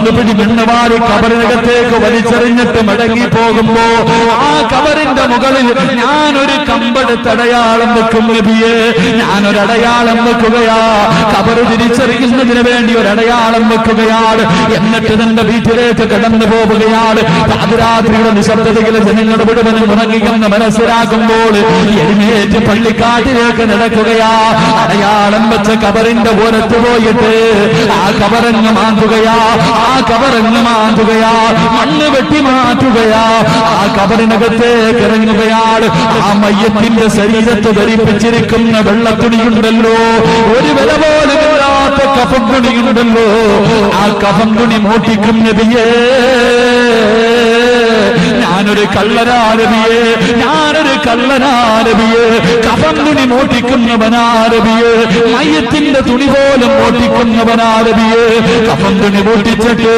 3 പിടി മണ്ണുവാരി കബറിനകത്തേക്ക് വലിച്ചെറിഞ്ഞിട്ട് മടങ്ങി പോകുമ്പോ ആ കബറിന്റെ മുകളിൽ ഞാനൊരു കമ്പെടുത്തടയാളം വെക്കും നബിയെ, ഞാനൊരടയാളം വെക്കുകയാ. കബറ് തിരിച്ചറിയുന്നതിന് വേണ്ടി ഒരടയാളം വെക്കുകയാണ്. എന്നിട്ട് തന്റെ വീട്ടിലേക്ക് കടന്നു പോവുകയാണ്. പാതിരാത്രിയുടെ നിശബ്ദതയിലെ ജനങ്ങൾ മുഴുവനും ഉറങ്ങിയെന്ന് മനസ്സിലാക്കുമ്പോൾ എഴുന്നേറ്റ് പള്ളിക്കാട്ടിലേക്ക് നടക്കുകയാ. അടയാളം വെച്ച കബറിന്റെ ഓരത്ത് പോയിട്ട് ആ കബറങ്ങ് മാന്തുകയാ, ആ കബറങ്ങ് മാന്തുകയാ, മണ്ണ് വെട്ടി മാറ്റുകയാ. ആ കബറിനകത്തേക്ക് ഇറങ്ങുകയാണ്. ആ മയ്യത്തിന്റെ ശരീരത്ത് ധരിപ്പിച്ചിരിക്കുന്ന വെള്ളത്തുണിയുണ്ടല്ലോ, ഒരു വില പോലും ഇല്ലാത്ത കഫം തുണിയുണ്ടല്ലോ, ആ കഫം തുണി മോട്ടിക്കും നബിയേ. ഞാനൊരു കള്ളനാരബിയെ, ഞാനൊരു കള്ളനാരബിയെ, കഫം തുണി മോട്ടിക്കുന്നവനാരബിയെ, മയ്യത്തിന്റെ തുണി പോലും മോട്ടിക്കുന്നവനാരബിയെ. കഫം തുണി മോട്ടിച്ചിട്ട്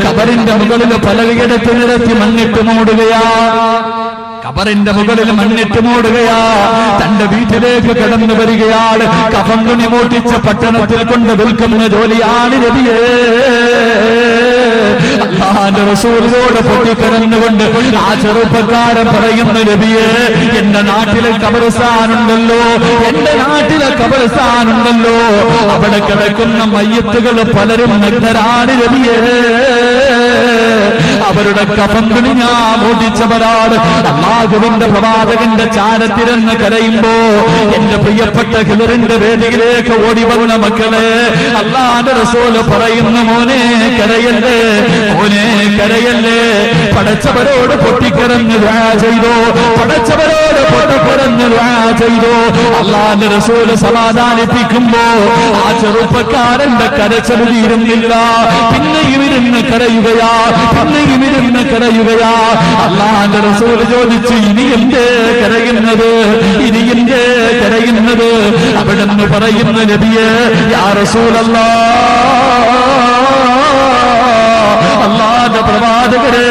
കബറിന്റെ മുകളിൽ പലയിടത്ത് നിരത്തി മണ്ണിട്ട് മൂടുകയാ, കബറിന്റെ മുകളിൽ മണ്ണിട്ട് മൂടുകയാ. തന്റെ വീട്ടിലേക്ക് കടന്നു വരികയാണ്. കഫം തുണി മോട്ടിച്ച പട്ടണത്തിൽ കൊണ്ട് വിൽക്കുന്ന ജോലിയാണ് നബിയേ. അല്ലാഹുവിന്റെ റസൂലിനോട് പൊട്ടിക്കരഞ്ഞുകൊണ്ട് ആ ചെറുപ്പക്കാരൻ പറയുന്ന നബിയേ, എന്റെ നാട്ടിലെ ഖബർസ്ഥാനുണ്ടല്ലോ, എന്റെ നാട്ടിലെ ഖബർസ്ഥാനുണ്ടല്ലോ, അവിടെ കിടക്കുന്ന മയ്യത്തുകൾ പലരും നഗ്നരാണ് നബിയേ. അവരുടെ കഫം തുണി ഞാൻ മോട്ടിച്ചവരാണ്. അല്ലാഹുവിന്റെ പ്രവാചകന്റെ ചാരത്തിരുന്ന് കരയുമ്പോ എന്റെ പ്രിയപ്പെട്ട ഹിലറിന്റെ വേദിയിലേക്ക് ഓടി വന്ന മക്കളെ, അല്ലാഹുവിന്റെ റസൂൽ പറയുന്ന മോനെ കരയല്ലേ, മോനെ കരയല്ലേ. പടച്ചവരോട് പൊട്ടിക്കരഞ്ഞ് ദുആ ചെയ്തോ, പടച്ചവരോട് പൊട്ടിക്കരഞ്ഞ് ദുആ ചെയ്തോ. അല്ലാഹുവിന്റെ റസൂൽ സമാധാനിപ്പിക്കുമ്പോ ആ ചെറുപ്പക്കാരന്റെ കരച്ചിൽ തീരുന്നില്ല. പിന്നെയും ഇരുന്ന് കരയുകയാ, പിന്നെയും ഇരുന്ന് കരയുകയാ. അല്ലാഹുവിന്റെ റസൂൽ ചോദിച്ചു, ഇനി എന്തേ കരയുന്നത്, ഇനി എന്തേ കരയുന്നത്? അവിടെന്ന് പറയുന്ന നബിയേ, യാ റസൂലല്ലാഹ്, അല്ലാഹുവിന്റെ പ്രവാചകരെ,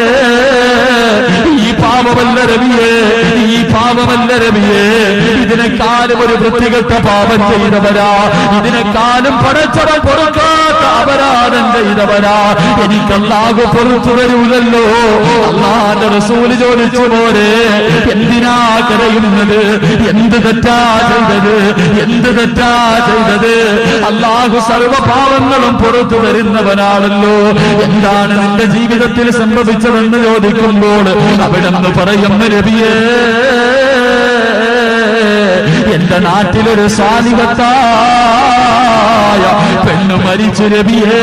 ഈ പാപമല്ല രവിയേ, ഈ പാപമല്ല രവിയേ, ഇതിനെക്കാളും ഒരു വൃത്തികെട്ട പാപം ചെയ്തവരാ, ഇതിനെക്കാളും പടച്ചവൻ പൊറുക്കാത്ത അപരാധം ചെയ്തവരാ, എനിക്കല്ലാഹു പൊറുത്തു വരൂലല്ലോ. അല്ലാഹുവിന്റെ റസൂൽ ചോദിച്ചു, പോലെ എന്തിനാ കരയുന്നത്, എന്ത് തെറ്റാ ചെയ്തത്, എന്ത് തെറ്റാ ചെയ്തത്? അല്ലാഹു സർവ്വ പാവങ്ങളും പുറത്തു തരുന്നവനാണല്ലോ, എന്താണ് നിന്റെ ജീവിതത്തിൽ സംഭവിച്ചതെന്ന് ചോദിക്കുമ്പോൾ അവിടെന്ന് പറയുന്ന നബിയേ, എന്റെ നാട്ടിലൊരു സാലിഹത്തായ പെണ്ണ് മരിച്ചു നബിയേ.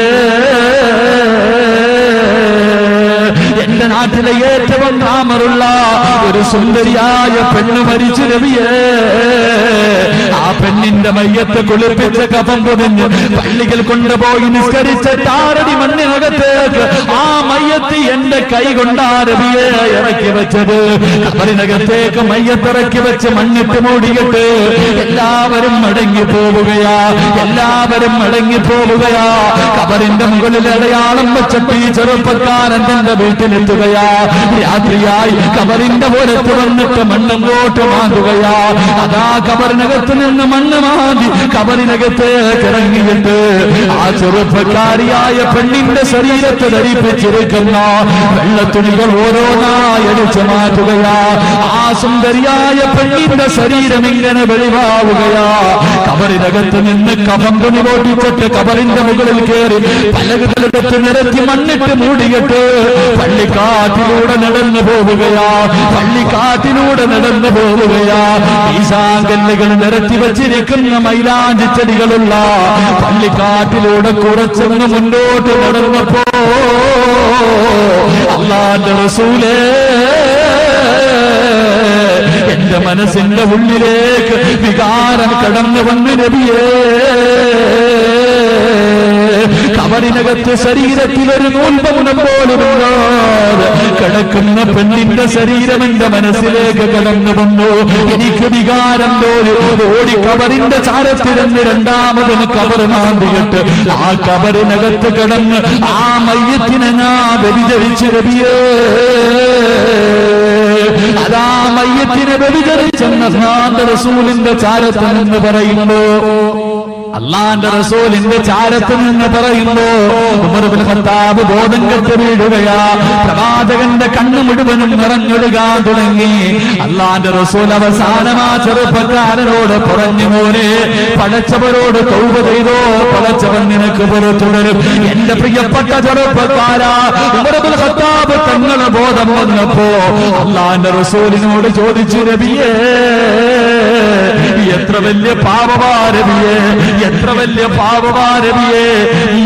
എന്റെ നാട്ടിലെ ഏറ്റവും നാമറുള്ള ഒരു സുന്ദരിയായ പെണ്ണ് മരിച്ചു നബിയേ. ആ പെണ്ണിന്റെ മയ്യത്ത് കുളിപ്പിച്ച കഫം പൊതിഞ്ഞ് പള്ളികൾ കൊണ്ടുപോയി നിസ്കരിച്ച താരടി മണ്ണിനകത്തേക്ക് ആ മയ്യത്ത് എന്റെ കൈ കൊണ്ടാ നബിയെ ഇറക്കി വെച്ചത്. കബറിനകത്തേക്ക് മയ്യത്തിറക്കി വെച്ച് മണ്ണിട്ട് മൂടിയിട്ട് എല്ലാവരും മടങ്ങി പോവുകയാ, എല്ലാവരും മടങ്ങി പോവുകയാ. കബറിന്റെ മുകളിൽ അടയാളം വെച്ചിട്ട് ഈ ചെറുപ്പക്കാരൻ തന്റെ വീട്ടിലെത്തുകയാ. രാത്രിയായി കബറിന്റെ ഓരത്ത് വന്നിട്ട് മണ്ണങ്ങോട്ട് മാന്തുകയാ. അതാ കബറിനകത്ത് നിന്ന് മണ്ണ് മാന്തി കബറിനകത്തേക്ക് ഇറങ്ങിയിട്ട് ആ ചെറുപ്പക്കാരിയായ പെണ്ണിന്റെ ശരീരത്തെ ധരിപ്പിച്ചിരിക്കുന്ന വെള്ളത്തുണികൾ ഓരോന്നായി അടിച്ചു മാറ്റുകയാ. ആ സുന്ദരിയായ പെണ്ണിന്റെ ശരീരം ഇങ്ങനെ വെളിവാവുകയാ. കബറിനകത്ത് നിന്ന് കഫം തുണി പൊട്ടിച്ചിട്ട് കബറിന്റെ മുകളിൽ കയറി പലകകളെടുത്ത് നിരത്തി മണ്ണിട്ട് മൂടിയിട്ട് പള്ളിക്കാട്ടിലൂടെ നടന്നു പോവുകയാ, പള്ളിക്കാട്ടിലൂടെ നടന്നു പോവുകയാ. ഈശാങ്കല്ലുകൾ നിരത്തി വച്ചിരിക്കുന്ന മൈലാഞ്ചി ചെടികളുള്ള പള്ളിക്കാട്ടിലൂടെ കുറച്ചൊന്ന് മുന്നോട്ട് നടന്നപ്പോ അല്ലാഹുവിന്റെ റസൂലേ, എന്റെ മനസ്സിന്റെ ഉള്ളിലേക്ക് വികാരം കടന്നു വന്ന് നബിയേ. കബറിനകത്ത് ശരീരത്തിൽ ഒരു നൂൽപൗനം പോലുമില്ലാതെ കിടക്കുന്ന പെണ്ണിന്റെ ശരീരം എന്റെ മനസ്സിലേക്ക് കടന്നു വന്നു. എനിക്ക് വികാരം തോന്നി. ഓടി കബറിന്റെ ചാരത്തിരുന്ന് രണ്ടാമതിന് കബർ മാന്തിയിട്ട് ആ കബറിനകത്ത് കിടന്ന് ആ മയ്യത്തിനെ ഞാൻ വ്യഭിചരിച്ചു നബിയേ. അതാ മയ്യത്തിനെ വ്യഭിചരിച്ചെന്ന റസൂലിന്റെ ചാരത്തിൽ എന്ന് പറയുമ്പോ അള്ളാന്റെ റസൂലിന്റെ ചാരത്ത് നിന്ന് പറയുന്നു ഉമർ ഇബ്നു ഖത്താബ് ബോധം കെട്ട് വീഴുകയാ. പ്രവാചകന്റെ കണ്ണ് മുഴുവനും നിറഞ്ഞൊഴുകാൻ തുടങ്ങി. അള്ളാന്റെ റസൂൽ അവസാനമാ ചെറുപ്പക്കാരനോട് പറഞ്ഞു, മോനെ പടച്ചവരോട് തൗബ ചെയ്തോ, പടച്ചവൻ നിനക്ക് പുറത്തു തരും. എന്റെ പ്രിയപ്പെട്ട ചെറുപ്പക്കാരാ, ഉമർ ഇബ്നു ഖത്താബ് തങ്ങളെ ബോധം വന്നപ്പോ അള്ളാന്റെ റസൂലിനോട് ചോദിച്ചു, നബിയേ എത്ര വലിയ പാപമാരവിയെ, എത്ര വലിയ പാപമാരവിയെ.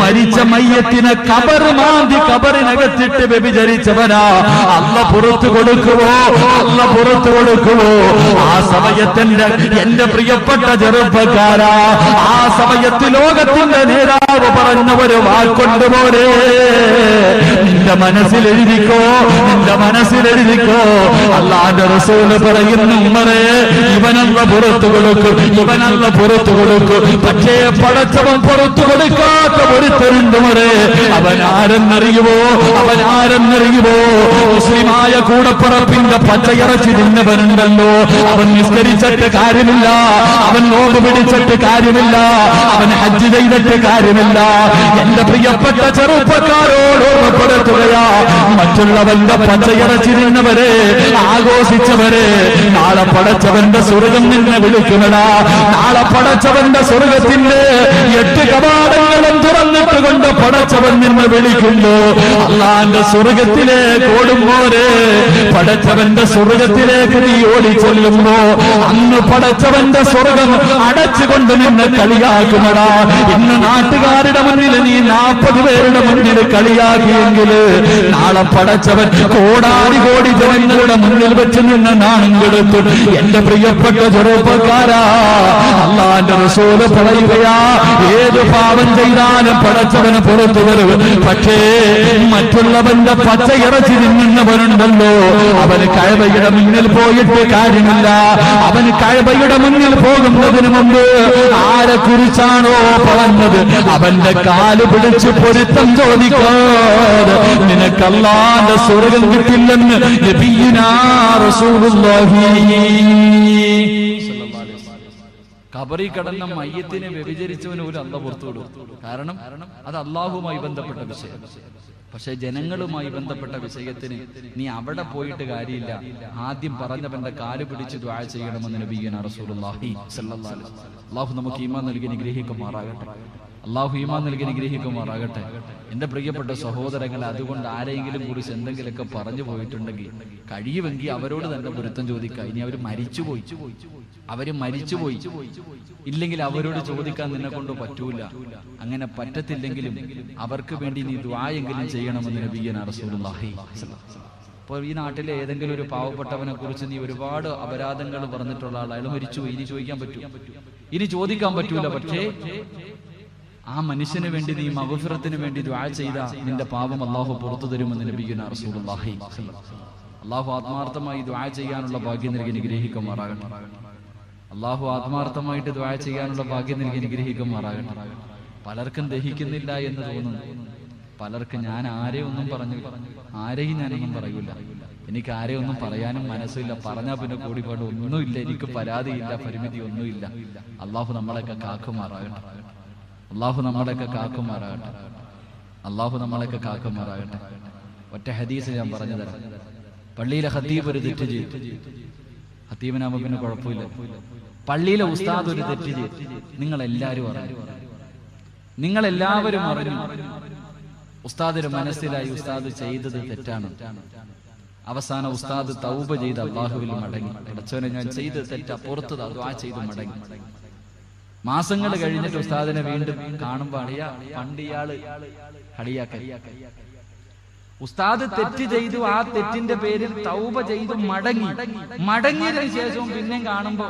മരിച്ച മയ്യത്തിനെ കബർ മാന്തി കബറിനകത്തിട്ട് വ്യഭിചരിച്ചവനാ അല്ല പുറത്തു കൊടുക്കുവോ, അല്ല പുറത്തു കൊടുക്കുവോ? ആ സമയത്തിന്റെ എന്റെ പ്രിയപ്പെട്ട ചെറുപ്പക്കാരാ, ആ സമയത്ത് ലോകത്തിന്റെ നേതാവ് പറഞ്ഞ ഒരു വാക്കുണ്ട്, പോലെ നിന്റെ മനസ്സിലെഴുതിക്കോ, നിന്റെ മനസ്സിലെഴുതിക്കോ. അല്ലാഹുവിന്റെ റസൂൽ പറയുന്നു, ഉമറേ ഇവനല്ല പുറത്തു കൊടുക്കും, ഇവനല്ല പുറത്തു കൊടുക്കും. പക്ഷേ പടച്ചവൻ പുറത്തു കൊടുക്കാത്ത ഒരുത്തരുണ്ട് ഉമറേ. അവൻ ആരെന്നറിയുവോ, അവൻ ആരെന്നറിയുവോ? മുസ്ലിമായ കൂടപ്പുറപ്പിന്റെ പച്ചയിറച്ചി തിന്നവനുണ്ടല്ലോ. അവൻ നിസ്കരിച്ചിട്ട് കാര്യമില്ല, അവൻ നോമ്പ് പിടിച്ചിട്ട് കാര്യമില്ല, അവൻ ഹജ്ജ് ചെയ്തിട്ട് കാര്യമില്ല. എന്റെ പ്രിയപ്പെട്ട ചെറുപ്പക്കാരോട് ഓർമ്മപ്പെടുത്തുകയാ, മറ്റുള്ളവന്റെ പച്ചയിറച്ചി തിന്നവരെ, ആഘോഷിച്ചവരെ നാളെ പടച്ചവന്റെ സ്വർഗം നിന്നെ വിളിക്കുമടാ. നാളെ പടച്ചവന്റെ സ്വർഗത്തിന്റെ 8 കവാടങ്ങളും തുറന്നിട്ട് കൊണ്ട് പടച്ചവൻ നിന്നെ വിളിക്കുന്നു. അള്ളാന്റെ സ്വർഗത്തിലേക്ക് ഓടുമ്പോരെ, പടച്ചവന്റെ സ്വർഗത്തിലേക്ക് നീ ഓടി ചെല്ലുമ്പോ അന്ന് പടച്ചവന്റെ സ്വർഗം അടച്ചുകൊണ്ട് നിന്നെ കളിയാക്കുമടാ. ഇന്ന് നാട്ടുകാരുടെ മുന്നിൽ നീ 40 പേരുടെ മുന്നിൽ കളിയാക്കിയെങ്കിൽ നാളെ പടച്ചവൻ കോടാടി കോടി ജനങ്ങളുടെ മുന്നിൽ വെച്ച് നിന്ന് നാണം കെടുത്തു. എന്റെ പ്രിയപ്പെട്ട ചെറുപ്പക്കാരാ, അള്ളാന്റെ റസൂല് പറയുകയാ, ഏത് പാപം ചെയ്താലും പടച്ചവന് പുറത്തു വരും. പക്ഷേ മറ്റുള്ളവന്റെ പച്ച ഇറച്ചി തിന്നുന്നവനുണ്ടല്ലോ, അവന് കഅബയുടെ മുന്നിൽ പോയിട്ട് കാര്യമില്ല. അവന് കഅബയുടെ മുന്നിൽ പോകുന്നതിന് മുമ്പ് ആരെ കുറിച്ചാണോ പറഞ്ഞത് അവന്റെ കാല് പിടിച്ച് പൊരുത്തം ചോദിക്കാതെ നിനക്ക് അല്ലാഹുവിന്റെ സ്വർഗ്ഗം കിട്ടില്ലെന്ന് നബിയുനാ റസൂലുള്ളാഹി. ഖബറിൽ കിടന്ന മയ്യത്തിനെ വ്യഭിചരിച്ചവന് ഒരു അല്ലാഹു പുറത്തു കൊടുത്തു. കാരണം അത് അല്ലാഹുവുമായി ബന്ധപ്പെട്ട വിഷയം. പക്ഷെ ജനങ്ങളുമായി ബന്ധപ്പെട്ട വിഷയത്തിന് നീ അവിടെ പോയിട്ട് കാര്യമില്ല. ആദ്യം പറഞ്ഞവന്റെ കാല് പിടിച്ച് ദുആ ചെയ്യണമെന്ന് നബിയുനാ റസൂലുള്ളാഹി സ്വല്ലല്ലാഹു അലൈഹി വസല്ലം. അല്ലാഹു നമുക്ക് ഈമാൻ നൽകി അനുഗ്രഹിക്കുമാറാകട്ടെ. അല്ലാഹു ഈമാൻ നൽകി അനുഗ്രഹിക്കുമാറാകട്ടെ. എന്റെ പ്രിയപ്പെട്ട സഹോദരങ്ങളെ, അതുകൊണ്ട് ആരെങ്കിലും കുറിച്ച് എന്തെങ്കിലുമൊക്കെ പറഞ്ഞു പോയിട്ടുണ്ടെങ്കിൽ കഴിയുമെങ്കിൽ അവരോട് തന്നെ പൊരുത്തം ചോദിക്കുക. ഇനി അവര് മരിച്ചുപോയി, അവര് മരിച്ചുപോയി ഇല്ലെങ്കിൽ അവരോട് ചോദിക്കാൻ നിന്നെ കൊണ്ട് പറ്റൂല. അങ്ങനെ പറ്റത്തില്ലെങ്കിലും അവർക്ക് വേണ്ടി നീ ദുആയെങ്കിലും ചെയ്യണമെന്ന് നബിയുനാ റസൂലുള്ളാഹി. അപ്പോൾ ഈ നാട്ടിലെ ഏതെങ്കിലും ഒരു പാവപ്പെട്ടവനെ കുറിച്ച് നീ ഒരുപാട് അപരാധങ്ങൾ പറഞ്ഞിട്ടുള്ള ആൾ, അയാൾ മരിച്ചുപോയി, ഇനി ചോദിക്കാൻ പറ്റൂ, ഇനി ചോദിക്കാൻ പറ്റൂല. പക്ഷേ ആ മനുഷ്യന് വേണ്ടി നീ മഗ്ഫിറത്തിന് വേണ്ടി ദുആ ചെയ്താ നിന്റെ പാപം അല്ലാഹു പുറത്തു തരുമെന്ന് നബിയുനാ റസൂലുള്ളാഹി. അല്ലാഹു ആത്മാർത്ഥമായി ദുആ ചെയ്യാനുള്ള ഭാഗ്യം നൽകി അനുഗ്രഹിക്കുമാറാകട്ടെ. അല്ലാഹു ആത്മാർത്ഥമായിട്ട് ദുആ ചെയ്യാനുള്ള ഭാഗ്യം നൽകി അനുഗ്രഹിക്കുമാറാകട്ടെ. പലർക്കും ദഹിക്കുന്നില്ല എന്ന് തോന്നുന്നു. പലർക്കും ഞാൻ ആരെയും ഒന്നും പറഞ്ഞില്ല, ആരെയും ഞാനൊന്നും പറയൂല, എനിക്ക് ആരെയും ഒന്നും പറയാനും മനസ്സില്ല, പറഞ്ഞാൽ പിന്നെ കൂടിപ്പാട് ഒന്നുമില്ല, എനിക്ക് പരാതിയില്ല, പരിമിതി ഒന്നുമില്ല. അല്ലാഹു നമ്മളെയൊക്കെ കാക്കുമാറാകട്ടെ. അല്ലാഹു നമ്മളെയൊക്കെ കാക്കുമാറാകട്ടെ. അല്ലാഹു നമ്മളെയൊക്കെ കാക്കുമാറാകട്ടെ. ഒറ്റ ഹദീസ് ഞാൻ പറഞ്ഞു തരാം. പള്ളിയിലെ ഖതീബ് ഒരു തെറ്റ് ചെയ്തു. ഖതീബിനാകുമ്പോ പിന്നെ കുഴപ്പമില്ല. പള്ളിയിലെ ഉസ്താദ് ഒരു തെറ്റ് ചെയ്തു. നിങ്ങളെല്ലാവരും അറിഞ്ഞു, നിങ്ങളെല്ലാവരും അറിഞ്ഞു. ഉസ്താദിന് മനസ്സിലായി ഉസ്താദ് ചെയ്തത് തെറ്റാണ്. അവസാനം ഉസ്താദ് തൗബ ചെയ്ത് അല്ലാഹുവിൽ മടങ്ങി. പടച്ചവനെ ഞാൻ ചെയ്ത് തെറ്റാ, പുറത്ത് ദുആ ചെയ്ത് മടങ്ങി. മാസങ്ങൾ കഴിഞ്ഞിട്ട് ഉസ്താദിനെ വീണ്ടും കാണുമ്പോ പണ്ട് ഇയാള് കളിയാക്ക. ഉസ്താദ് തെറ്റ് ചെയ്തു, ആ തെറ്റിന്റെ പേരിൽ തൗബ ചെയ്തു മടങ്ങിയതിനു ശേഷവും പിന്നെയും കാണുമ്പോ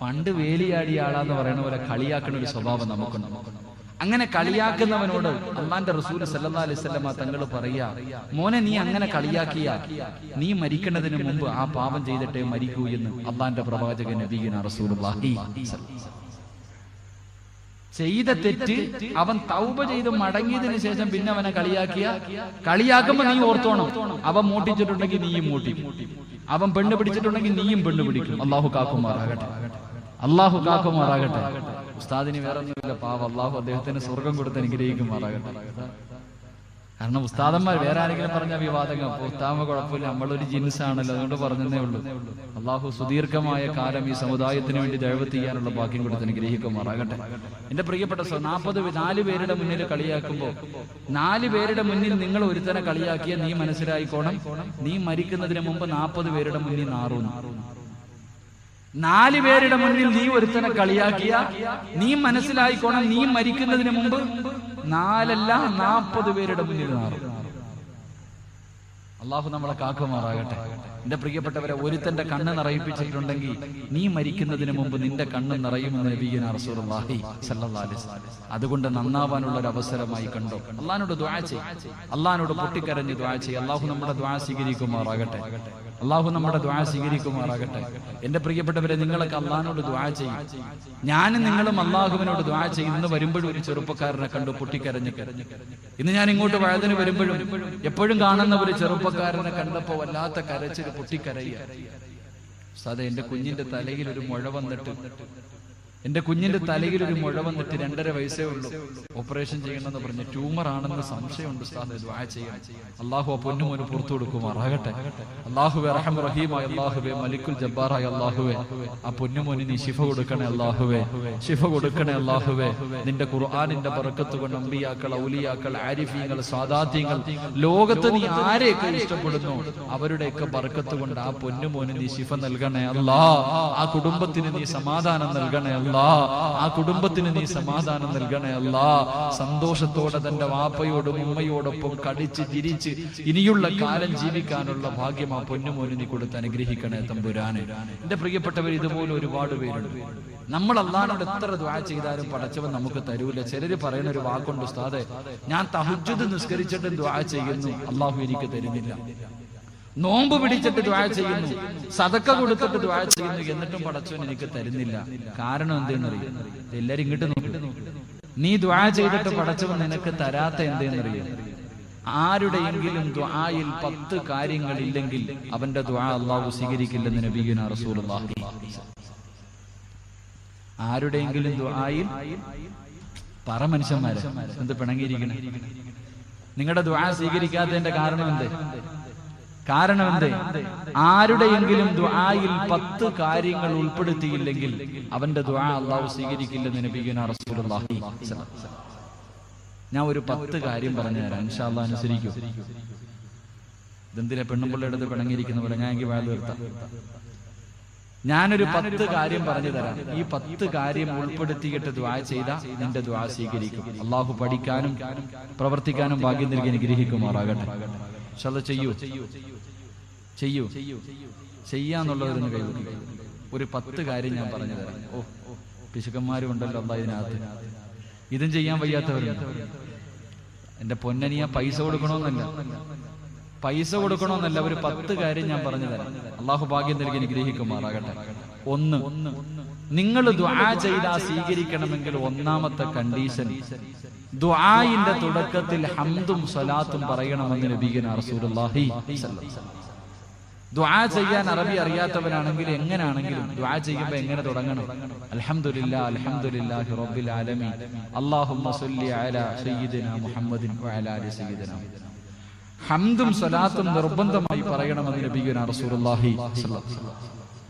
പണ്ട് വേലിയാടിയ ആളാന്ന് പറയുന്ന പോലെ കളിയാക്കുന്ന ഒരു സ്വഭാവം നമുക്കുണ്ട്. അങ്ങനെ കളിയാക്കുന്നവനോട് അല്ലാഹുവിന്റെ റസൂൽ സല്ലല്ലാഹു അലൈഹി വസല്ലം തങ്ങൾ പറയാ, മോനെ നീ അങ്ങനെ കളിയാക്കിയ നീ മരിക്കുന്നതിന് മുമ്പ് ആ പാപം ചെയ്തിട്ടേ മരിക്കൂ എന്ന് അല്ലാഹുവിന്റെ പ്രവാചകൻ നബിയുനാ റസൂലുള്ളാഹി. ചെയ്ത തെറ്റ് അവൻ തൗബ ചെയ്ത് മടങ്ങിയതിനു ശേഷം പിന്നെ അവനെ കളിയാക്കുമ്പോ നീ ഓർത്തോണം, അവൻ മൂട്ടിച്ചിട്ടുണ്ടെങ്കിൽ നീയും മൂട്ടി, അവൻ പെണ്ണ് പിടിച്ചിട്ടുണ്ടെങ്കിൽ നീയും പെണ്ണ് പിടിക്കും. അല്ലാഹു കാക്കുമാറാകട്ടെ. അല്ലാഹു കാക്കുമാറാകട്ടെ. ഉസ്താദിന് വേറെ ഒന്നുമില്ല, പാവം അള്ളാഹു അദ്ദേഹത്തിന് സ്വർഗം കൊടുത്ത് അനുഗ്രഹിക്കുമാറാകട്ടെ. കാരണം ഉസ്താദന്മാർ വേറെ ആരെങ്കിലും പറഞ്ഞ വിവാദങ്ങൾ, ഉസ്താദ കുഴപ്പമില്ല, നമ്മളൊരു ജിൻസാണല്ലോ, അതുകൊണ്ട് പറഞ്ഞതേ ഉള്ളൂ. അള്ളാഹു സുദീർഘമായ കാലം ഈ സമുദായത്തിന് വേണ്ടി ദഅവത്ത് ചെയ്യാനുള്ള ഭാഗ്യം കൊടുത്ത് അനുഗ്രഹിക്കുമാറാകട്ടെ. എന്റെ പ്രിയപ്പെട്ട 4 പേരുടെ മുന്നിൽ കളിയാക്കുമ്പോൾ, 4 പേരുടെ മുന്നിൽ നിങ്ങൾ ഒരുത്തനെ കളിയാക്കിയ നീ മനസ്സിലായിക്കോണം, നീ മരിക്കുന്നതിന് മുമ്പ് 40 പേരുടെ മുന്നിൽ നാറുന്നു. 4 പേരുടെ മുന്നിൽ നീ ഒരുത്തനെ കളിയാക്കിയ നീ മനസ്സിലായിക്കോണം, നീ മരിക്കുന്നതിന് മുമ്പ് 4 അല്ല 40 പേരുടെ മുന്നിൽ നാറും. അള്ളാഹു നമ്മളെ കാക്കുമാറാകട്ടെ. എന്റെ പ്രിയപ്പെട്ടവരെ, ഒരുത്തന്റെ കണ്ണ് നിറയിപ്പിച്ചിട്ടുണ്ടെങ്കിൽ നീ മരിക്കുന്നതിന് മുമ്പ് നിന്റെ കണ്ണ് നിറയുമെന്ന് നബിയുനാ റസൂലുള്ളാഹി സ്വല്ലല്ലാഹു അലൈഹി വസല്ലം. അതുകൊണ്ട് നന്നാവാനുള്ള ഒരു അവസരമായി കണ്ടോ. അള്ളാഹിനോട് ദുആ ചെയ്യ്, അള്ളാഹിനോട് പൊട്ടിക്കരഞ്ഞ് ദുആ ചെയ്യ്. അള്ളാഹു നമ്മുടെ ദുആ സ്വീകരിക്കുമാറാകട്ടെ. അള്ളാഹു നമ്മുടെ ദുആ സ്വീകരിക്കുമാറാകട്ടെ. എന്റെ പ്രിയപ്പെട്ടവരെ, നിങ്ങളൊക്കെ അള്ളാഹിനോട് ദുആ ചെയ്യും. ഞാനും നിങ്ങളും അള്ളാഹുവിനോട് ദുആ ചെയ്യുന്ന വരുമ്പോഴും ഒരു ചെറുപ്പക്കാരനെ കണ്ടു പൊട്ടിക്കരഞ്ഞ്. ഇന്ന് ഞാൻ ഇങ്ങോട്ട് വഴുതിന് വരുമ്പോഴും എപ്പോഴും കാണുന്ന ഒരു ചെറുപ്പക്കാരനെ കണ്ടപ്പോ വല്ലാത്ത കരച്ചിൽ, പൊട്ടിക്കരയുക. സാധേ, എന്റെ കുഞ്ഞിന്റെ തലയിൽ ഒരു മുഴ വന്നിട്ട്, 2.5 വയസ്സേ ഉള്ളൂ. ഓപ്പറേഷൻ ചെയ്യണമെന്ന് പറഞ്ഞ് ട്യൂമർ ആണെന്ന് സംശയമുണ്ട്. ദുആ ചെയ്യാൻ അള്ളാഹു ആ പൊന്നുമോന് പുറത്തു കൊടുക്കുമാറാകട്ടെ. അള്ളാഹുവേ റഹ്മാൻ റഹീമായ അള്ളാഹുവേ, മലിക്കുൽ ജബ്ബാറായ അള്ളാഹുവേ, ആ പൊന്നുമോന് നീ ശിഫ കൊടുക്കണേ അള്ളാഹുവേ, ശിഫ കൊടുക്കണേ അള്ളാഹുവേ. നിന്റെ ഖുർആനിന്റെ ബറക്കത്ത് കൊണ്ട് അമ്പിയാക്കൾ, ഔലിയാക്കൾ, ആരിഫീങ്ങൾ, സാദാത്യങ്ങൾ, ലോകത്ത് നീ ആരെയൊക്കെ ഇഷ്ടപ്പെടുന്നു അവരുടെയൊക്കെ ബറക്കത്ത് കൊണ്ട് ആ പൊന്നുമോന് നീ ശിഫ നൽകണേ അല്ലാ. ആ കുടുംബത്തിന് നീ സമാധാനം നൽകണേ അല്ലാ. ആ കുടുംബത്തിന് നീ സമാധാനം നൽകണേ അല്ലാ. സന്തോഷത്തോടെ തന്റെ വാപ്പയോടും ഉമ്മയോടൊപ്പം കടിച്ച് ചിരിച്ച് ഇനിയുള്ള കാലം ജീവിക്കാനുള്ള ഭാഗ്യം ആ പൊന്നുമോന് നീ കൊടുത്ത് അനുഗ്രഹിക്കണേ തമ്പുരാനെ. എന്റെ പ്രിയപ്പെട്ടവർ, ഇതുപോലെ ഒരുപാട് പേരുണ്ട്. നമ്മൾ അല്ലാഹുവോട് എത്ര ദുആ ചെയ്താലും പടച്ചവൻ നമുക്ക് തരൂല. ചിലര് പറയുന്ന ഒരു വാക്കുണ്ട്, ഉസ്താദേ, ഞാൻ തഹജ്ജുദ് നിസ്കരിച്ചിട്ട് ദുആ ചെയ്യുന്നു, അല്ലാഹു എനിക്ക് തരുന്നില്ല. നോമ്പ് പിടിച്ചിട്ട് ദുആ ചെയ്യുന്നു, സദക്ക കൊടുത്തിട്ട് ദുആ ചെയ്യുന്നു, എന്നിട്ടും പടച്ചവൻ എനിക്ക് തരുന്നില്ല. കാരണം എന്തെന്നറിയാം? എല്ലാരും ഇങ്ങോട്ട് നോക്കി. നീ ദുആ ചെയ്തിട്ട് പടച്ചവൻ നിനക്ക് തരാത്ത എന്തെന്നറിയാം? ആരുടെയെങ്കിലും ദുആയിൽ 10 കാര്യങ്ങളില്ലെങ്കിൽ അവന്റെ ദുആ അല്ലാഹു സ്വീകരിക്കില്ലെന്ന് നബിയുനാ റസൂലുള്ളാഹി. ആരുടെയെങ്കിലും ദുആയിൽ പറ മനുഷ്യന്മാരെ എന്ത് പിണങ്ങിയിരിക്കണേ? നിങ്ങളുടെ ദുആ സ്വീകരിക്കാത്തതിന്റെ കാരണം എന്ത്? ആരുടെയെങ്കിലും ദുആയിൽ 10 കാര്യങ്ങൾ ഉൾപ്പെടുത്തിയില്ലെങ്കിൽ അവന്റെ ദുആ അല്ലാഹു സ്വീകരിക്കില്ലെന്ന് നബിയുനാ റസൂലുള്ളാഹി സ്വല്ലല്ലാഹു അലൈഹി വസല്ലം. ഞാൻ ഒരു 10 കാര്യം പറഞ്ഞു തരാം, ഇൻഷാ അല്ലാഹ് അനുസരിക്കൂ. ഇതെന്തിനാ പെണ്ണുമ്പിള്ളയുടെ അടുത്ത് പിണങ്ങിയിരിക്കുന്ന പോലെ? ഞാൻ എനിക്ക് വാഴ നിർത്താം. ഞാനൊരു 10 കാര്യം പറഞ്ഞു തരാം. ഈ 10 കാര്യം ഉൾപ്പെടുത്തിയിട്ട് ദുആ ചെയ്താൽ നിന്റെ ദുആ സ്വീകരിക്കും. അല്ലാഹു പഠിക്കാനും പ്രവർത്തിക്കാനും ഭാഗ്യം നൽകി അനുഗ്രഹിക്കുമാറാകട്ടെ. ചെയ്യൂ ചെയ്യാന്നുള്ളവരൊന്ന് കൈവിട്ടു. ഒരു 10 കാര്യം ഞാൻ പറഞ്ഞു തരാം. പിശുക്കന്മാരും ഉണ്ടല്ലോ അല്ലാഹ് ഇതിനകത്ത്. ഇതും ചെയ്യാൻ വയ്യാത്തവരുണ്ട്. എന്റെ പൊന്നനിയ പൈസ കൊടുക്കണമെന്നല്ല, ഒരു 10 കാര്യം ഞാൻ പറഞ്ഞു തരാം. അള്ളാഹു ഭാഗ്യം നൽകി അനുഗ്രഹിക്കുമാറാകട്ടെ. 1, നിങ്ങൾ ദുആ ചെയ്താൽ സ്വീകരിക്കണമെങ്കിൽ ഒന്നാമത്തെ കണ്ടീഷൻ, ദുആയിന്റെ തുടക്കത്തിൽ ഹംദും സ്വലാത്തും പറയണമെന്ന് നബിയുനാ റസൂലുള്ളാഹി സ്വല്ലല്ലാഹു അലൈഹി വസല്ലം. ദുആ ചെയ്യാൻ അറബി അറിയാത്തവനാണെങ്കിൽ എങ്ങനെയാണെങ്കിലും ദുആ ചെയ്യുമ്പോൾ എങ്ങനെ തുടങ്ങണം? അൽഹംദുലില്ലാഹി റബ്ബിൽ ആലമീൻ, അല്ലാഹുമ്മ സ്വല്ലി അലാ സയ്യിദിനാ മുഹമ്മദിൻ വഅലാ ആലി സയ്യിദിനാ. ഹംദും സ്വലാത്തും നിർബന്ധമായി പറയണമെന്ന് നബിയുനാ റസൂലുള്ളാഹി സ്വല്ലല്ലാഹു അലൈഹി വസല്ലം.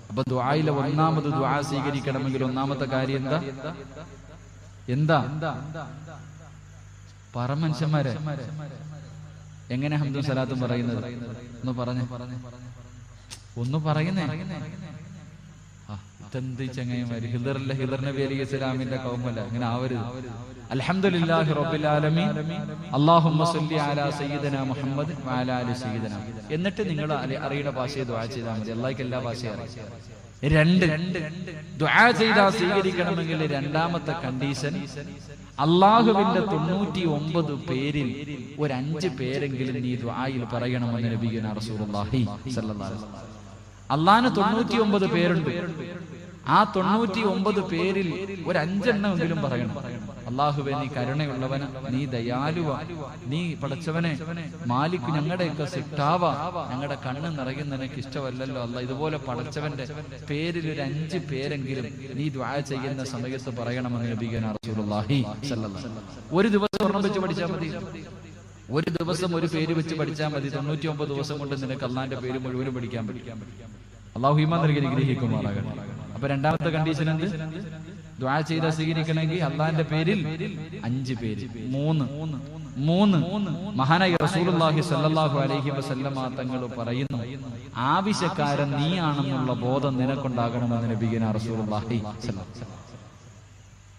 അപ്പൊ ദുആയിലെ ഒന്നാമത് ദുആ സ്വീകരിക്കണമെങ്കിൽ ഒന്നാമത്തെ കാര്യം എന്താ? പറ മനുഷ്യന്മാരെ, എങ്ങനെ ഹംദും സ്വലാത്തും പറയുന്നത്? ഒന്ന് പറയുന്നേ. ഇതെന്ത് ചങ്ങായിമാര്, ഹിദർ നബി അലൈഹി സ്വലാമിന്റെ കൗമല്ല, അങ്ങനെ ആവരുത്. അൽഹംദുലില്ലാഹി റബ്ബിൽ ആലമീൻ, അല്ലാഹുമ്മ സ്വല്ലി അലാ സയ്യിദിനാ മുഹമ്മദ് വഅലാ ആലി സയ്യിദിനാ. എന്നിട്ട് നിങ്ങൾ അറിയുന്ന ഭാഷയെ ദുആ ചെയ്താൽ മതി. അല്ലാഹുക്ക് എല്ലാ ഭാഷയും അറിയാം. 2, ദുആ ചെയ്താൽ സ്വീകരിക്കണമെങ്കിൽ രണ്ടാമത്തെ കണ്ടീഷൻ, അല്ലാഹുവിന്റെ 99 പേരിൽ ഒരു 5 പേരെങ്കിലും നീ ദുആയിൽ പറയണമെന്ന് നബിയുനാ റസൂലുള്ളാഹി സ്വല്ലല്ലാഹു അലൈഹി വസല്ലം. അല്ലാഹുവിന് 99 പേരുണ്ട്. ആ 99 പേരിൽ ഒരു 5 എണ്ണമെങ്കിലും പറയണം. അള്ളാഹുവേ നീ കരുണയുള്ളവന, നീ ദയാലുവ, നീ പടച്ചവനെ മാലിക്, ഞങ്ങളുടെയൊക്കെ സിട്ടാവ, ഞങ്ങളുടെ കണ്ണ് നിറയുന്ന നിനക്ക് ഇഷ്ടമല്ലല്ലോ അല്ല. ഇതുപോലെ പടച്ചവന്റെ പേരിൽ ഒരു 5 പേരെങ്കിലും നീ ദുആ ചെയ്യുന്ന സമയത്ത് പറയണമെന്ന് നബിയുനാ റസൂലുള്ളാഹി സ്വല്ലല്ലാഹു അലൈഹി വസല്ലം. ഒരു ദിവസം ഒരെണ്ണം വെച്ച് പഠിച്ചാൽ മതി, ഒരു ദിവസം ഒരു പേര് വെച്ച് പഠിച്ചാൽ മതി. 99 ദിവസം കൊണ്ട് നിനക്ക് അള്ളാന്റെ പേര് മുഴുവനും പഠിക്കാൻ പറ്റും. അള്ളാഹു ഈമാൻ നൽകി അനുഗ്രഹിക്കുമാറാകട്ടെ. അപ്പൊ രണ്ടാമത്തെ കണ്ടീഷൻ എന്ത്? ദുആ ചെയ്താൽ സ്വീകരിക്കണമെങ്കിൽ അള്ളാന്റെ പേരിൽ 5 പേര്, 3 മഹാനായ റസൂലുള്ളാഹി സ്വല്ലല്ലാഹു അലൈഹി വസല്ലമ തങ്ങൾ പറയുന്നു, ആവശ്യക്കാരൻ നീയാണെന്നുള്ള ബോധം നിനക്കുണ്ടാകണമെന്ന് നബിയുനാ റസൂലുള്ളാഹി സ്വല്ലല്ലാഹു അലൈഹി വസല്ലം.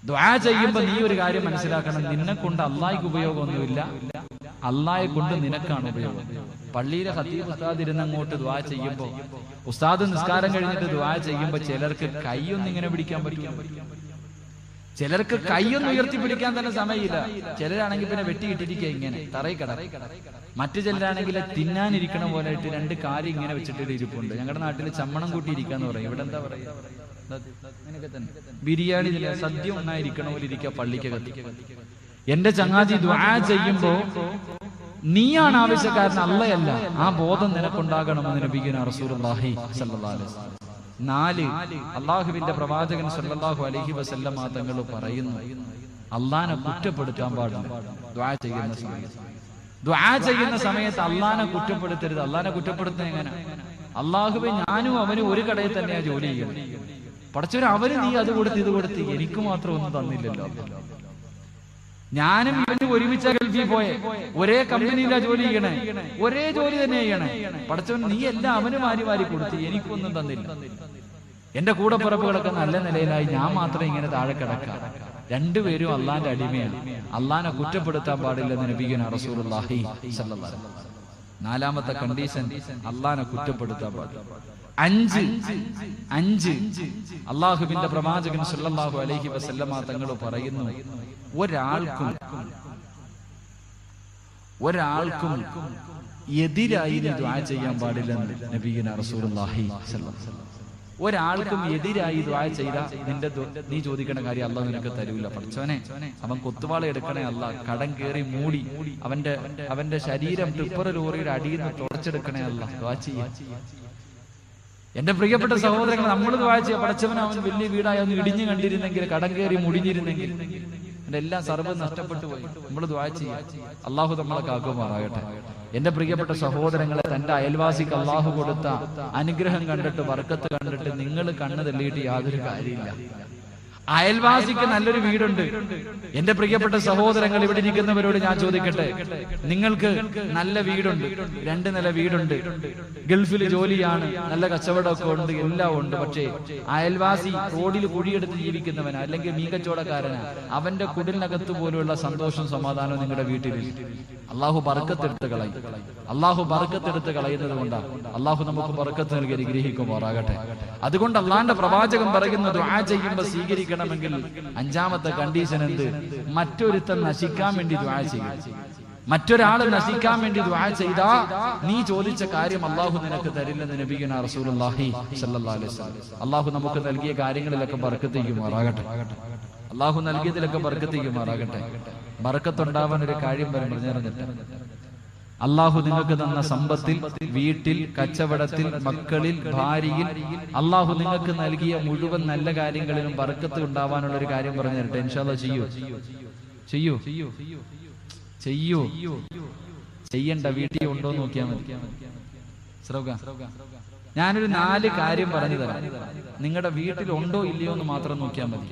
ദുആ ചെയ്യുമ്പോൾ നീ ഒരു കാര്യം മനസ്സിലാക്കണം, നിന്നെ കൊണ്ട് അള്ളാഹിക്ക് ഉപയോഗമൊന്നുമില്ല, അള്ളാഹയെ കൊണ്ട് നിനക്കാണ് ഉപയോഗം. പള്ളിയിലെ ഖതീബ് ഉസ്താദ് ഇരുന്ന് അങ്ങോട്ട് ദുആ ചെയ്യുമ്പോൾ, ഉസ്താദ് നിസ്കാരം കഴിഞ്ഞിട്ട് ദുആ ചെയ്യുമ്പോൾ ചിലർക്ക് കൈയൊന്നും ഇങ്ങനെ പിടിക്കാൻ പറ്റില്ല, ചിലർക്ക് കൈയൊന്നും ഉയർത്തിപ്പിടിക്കാൻ തന്നെ സമയമില്ല. ചിലരാണെങ്കിൽ പിന്നെ വെട്ടിയിട്ടിരിക്കുക ഇങ്ങനെ തറയിൽ കിട. മറ്റു ചിലരാണെങ്കിൽ തിന്നാനിരിക്കണ പോലെ ആയിട്ട് 2 കാല് ഇങ്ങനെ വെച്ചിട്ട് ഇരിപ്പുണ്ട്. ഞങ്ങളുടെ നാട്ടിൽ ചമ്മണം കൂട്ടി ഇരിക്കാന്ന് പറയും, ഇവിടെ എന്താ പറയാ, അങ്ങനെയൊക്കെ തന്നെ. ബിരിയാണി സദ്യ ഒന്നായിരിക്കണ പോലെ ഇരിക്കുക പള്ളിക്കകത്ത്. എന്റെ ചങ്ങാതി ദുആ ചെയ്യുമ്പോ നീയാണ് ആവശ്യക്കാരൻ, അള്ളയല്ല. ആ ബോധം നിനക്കുണ്ടാകണമെന്ന് നബിയുനാ റസൂലുള്ളാഹി സ്വല്ലല്ലാഹു അലൈഹി വസല്ലം. 4 അള്ളാഹുവിന്റെ പ്രവാചകൻ സ്വല്ലല്ലാഹു അലൈഹി വസല്ലം തങ്ങൾ പറയുന്നു, അള്ളാനെ കുറ്റപ്പെടുത്താൻ പാടില്ല ദുആ ചെയ്യുന്ന സമയത്ത്. ദുആ ചെയ്യുന്ന സമയത്ത് അള്ളാനെ കുറ്റപ്പെടുത്തരുത്. അള്ളാനെ കുറ്റപ്പെടുത്തുന്നത് എങ്ങനെ? അള്ളാഹുവേ, ഞാനും അവനും ഒരു കടയിൽ തന്നെയാ ജോലി ചെയ്യുന്നത്, പടച്ചവൻ അവര് നീ അത് കൊടുത്ത് ഇത് കൊടുത്ത് എനിക്ക് മാത്രം ഒന്നും തന്നില്ലല്ലോ. ഞാനും ഇവനും ഒരുമിച്ച ഗൾഫിൽ പോയെ, ഒരേ കമ്പനിയിലാ ജോലി ചെയ്യണേ, ഒരേ ജോലി തന്നെ ചെയ്യണേ, പടച്ചവൻ നീ എല്ലാം അവന് വാരി കൊടുത്ത് എനിക്കൊന്നും തന്നില്ല. എന്റെ കൂടെ പിറപ്പുകളൊക്കെ നല്ല നിലയിലായി, ഞാൻ മാത്രം ഇങ്ങനെ താഴെ കിടക്കാം. 2 പേരും അള്ളാന്റെ അടിമയാണ്. അള്ളാനെ കുറ്റപ്പെടുത്താൻ പാടില്ലെന്ന് നബിയുനാ റസൂലുള്ളാഹി സ്വല്ലല്ലാഹു അലൈഹി വസല്ലം. 4ാമത്തെ കണ്ടീഷൻ, അള്ളാനെ കുറ്റപ്പെടുത്താൻ പാടില്ല. 5 അള്ളാഹുവിന്റെ പ്രവാചകൻ സ്വല്ലല്ലാഹു അലൈഹി വസല്ലമ തങ്ങൾ പറയുന്നു, ഒരാൾക്കും എതിരായി ദുആ ചെയ്യാൻ പാടില്ലെന്ന് നബിയുനാ റസൂലുള്ളാഹി സ്വല്ലല്ലാഹു അലൈഹി വസല്ലം. ഒരാൾക്കും എതിരായി ദുആ ചെയ്താ നീ ചോദിക്കേണ്ട കാര്യം അല്ലാഹു നിനക്ക് തരൂല. പഠിച്ചവനെ, അവൻ കൊത്തുവാള എടുക്കണേ അല്ല, കടം കേറി മൂടി അവന്റെ ശരീരം ടിപ്പർ ലോറിയുടെ അടിയിൽ നിന്ന് തുടച്ചെടുക്കണേ അല്ല. ദുആ ചെയ്യാൻ എന്റെ പ്രിയപ്പെട്ട സഹോദരങ്ങൾ, നമ്മൾ ദുആ ചെയ്യാം, പഠിച്ചവൻ അവൻ വലിയ വീടായി ഒന്ന് ഇടിഞ്ഞു കണ്ടിരുന്നെങ്കിൽ, കടം കയറി മുടിഞ്ഞിരുന്നെങ്കിൽ, എന്റെ എല്ലാം സർവ്വം നഷ്ടപ്പെട്ടു പോയി. നമ്മൾ ദുആ ചെയ്യാം, അള്ളാഹു നമ്മളെ കാക്കുമാറാകട്ടെ. എന്റെ പ്രിയപ്പെട്ട സഹോദരങ്ങളെ, തന്റെ അയൽവാസിക്ക് അള്ളാഹു കൊടുത്ത അനുഗ്രഹം കണ്ടിട്ട്, ബർക്കത്ത് കണ്ടിട്ട് നിങ്ങൾ കണ്ണ് തള്ളിയിട്ട് യാതൊരു കാര്യമില്ല. അയൽവാസിക്ക് നല്ലൊരു വീടുണ്ട്. എന്റെ പ്രിയപ്പെട്ട സഹോദരങ്ങൾ, ഇവിടെ ഇരിക്കുന്നവരോട് ഞാൻ ചോദിക്കട്ടെ, നിങ്ങൾക്ക് നല്ല വീടുണ്ട്, 2 നില വീടുണ്ട്, ഗൾഫിൽ ജോലിയാണ്, നല്ല കച്ചവടമൊക്കെ ഉണ്ട്, എല്ലാം ഉണ്ട്. പക്ഷേ അയൽവാസി റോഡിൽ കുഴിയെടുത്ത് ജീവിക്കുന്നവനാ, അല്ലെങ്കിൽ മീകച്ചവടക്കാരനാ, അവന്റെ കുടിലിനകത്ത് പോലുള്ള സന്തോഷവും സമാധാനവും നിങ്ങളുടെ വീട്ടിലില്ല. അള്ളാഹു ബർക്കത്തെടുത്ത് കളയും. അള്ളാഹു ബർക്കത്തെടുത്ത് കളയുന്നത് കൊണ്ടാണ്. അള്ളാഹു നമുക്ക് ബർക്കത്ത് നൽകി അനുഗ്രഹിക്കുമാറാകട്ടെ. അതുകൊണ്ട് അള്ളാന്റെ പ്രവാചകൻ പറയുന്നത്, ദുആ ചെയ്യുമ്പോൾ സ്വീകരിക്കണമെങ്കിൽ 5ാമത്തെ കണ്ടീഷൻ എന്ത്? മറ്റൊരുത്തൻ നശിക്കാൻ വേണ്ടി ദുആ ചെയ്യും. മറ്റൊരാൾ നശിക്കാൻ വേണ്ടി ദുആ ചെയ്താ നീ ചോദിച്ച കാര്യം അള്ളാഹു നിനക്ക് തരില്ലെന്ന് നബിയുനാ റസൂലുള്ളാഹി സ്വല്ലല്ലാഹു അലൈഹി വസല്ലം. അള്ളാഹു നമുക്ക് നൽകിയ കാര്യങ്ങളിലൊക്കെ ബർക്കത്ത് ചെയ്യുമാറാകട്ടെ. അള്ളാഹു നൽകിയതിലൊക്കെ ബർക്കത്ത് ചെയ്യുമാറാകട്ടെ. ബർക്കത്തുണ്ടാവാൻ ഒരു കാര്യം പറഞ്ഞിട്ട്, അള്ളാഹു നിങ്ങൾക്ക് തന്ന സമ്പത്തിൽ, വീട്ടിൽ, കച്ചവടത്തിൽ, മക്കളിൽ, ഭാര്യയിൽ, അള്ളാഹു നിങ്ങൾക്ക് നൽകിയ മുഴുവൻ നല്ല കാര്യങ്ങളിലും ബർക്കത്ത് ഉണ്ടാവാനുള്ള ഒരു കാര്യം പറഞ്ഞു തരട്ടെ. ഇൻഷാ അല്ലാഹ് ചെയ്യൂ. ചെയ്യണ്ട, വീട്ടിൽ ഉണ്ടോ നോക്കിയാൽ മതി. ഞാനൊരു 4 കാര്യം പറഞ്ഞു തരാം. നിങ്ങളുടെ വീട്ടിൽ ഉണ്ടോ ഇല്ലയോ എന്ന് മാത്രം നോക്കിയാൽ മതി.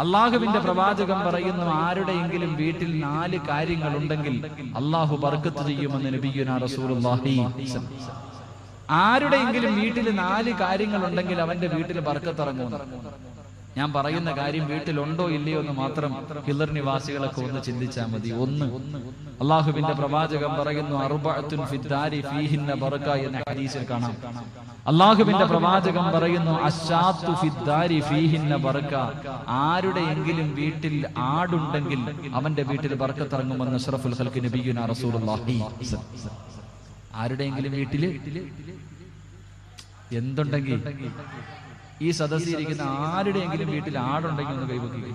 അള്ളാഹുവിന്റെ പ്രവാചകൻ പറയുന്നു, ആരുടെയെങ്കിലും വീട്ടിൽ 4 കാര്യങ്ങൾ ഉണ്ടെങ്കിൽ അള്ളാഹു ബർക്കത്ത് ചെയ്യുമെന്ന് നബിയുനാ റസൂലുള്ളാഹി. ആരുടെയെങ്കിലും വീട്ടിൽ 4 കാര്യങ്ങൾ ഉണ്ടെങ്കിൽ അവന്റെ വീട്ടിൽ ബർക്കത്ത് ഇറങ്ങുന്നു. ഞാൻ പറയുന്ന കാര്യം വീട്ടിലുണ്ടോ ഇല്ലയോ എന്ന് മാത്രം ഹിളർ നിവാസികളൊക്കെ ഒന്ന് ചിന്തിച്ചാൽ മതി. 1, അള്ളാഹുവിന്റെ പ്രവാചകൻ പറയുന്നു, അർബഅത്തുൻ ഫിദ്ദാരി ഫീഹിന്ന ബർക എന്ന ഹദീസിൽ കാണാം. അള്ളാഹുവിന്റെ പ്രവാചകൻ പറയുന്നു, അശ്ശാത്തു ഫിദ്ദാരി ഫീഹിന്ന ബർക. ആരുടെയെങ്കിലും വീട്ടിൽ ആടുണ്ടെങ്കിൽ അവന്റെ വീട്ടിൽ ബർക്കത്ത് ഇറങ്ങുമെന്ന് അഷ്റഫുൽ ഖൽഖ് നബിയുനാ റസൂലുള്ളാഹി. ആരുടെയെങ്കിലും വീട്ടില് എന്തുണ്ടെങ്കിൽ, ഈ സദസ്സിലിരിക്കുന്ന ആരുടെയെങ്കിലും വീട്ടിൽ ആടുണ്ടെങ്കിൽ ഒന്ന് കൈവക്കി.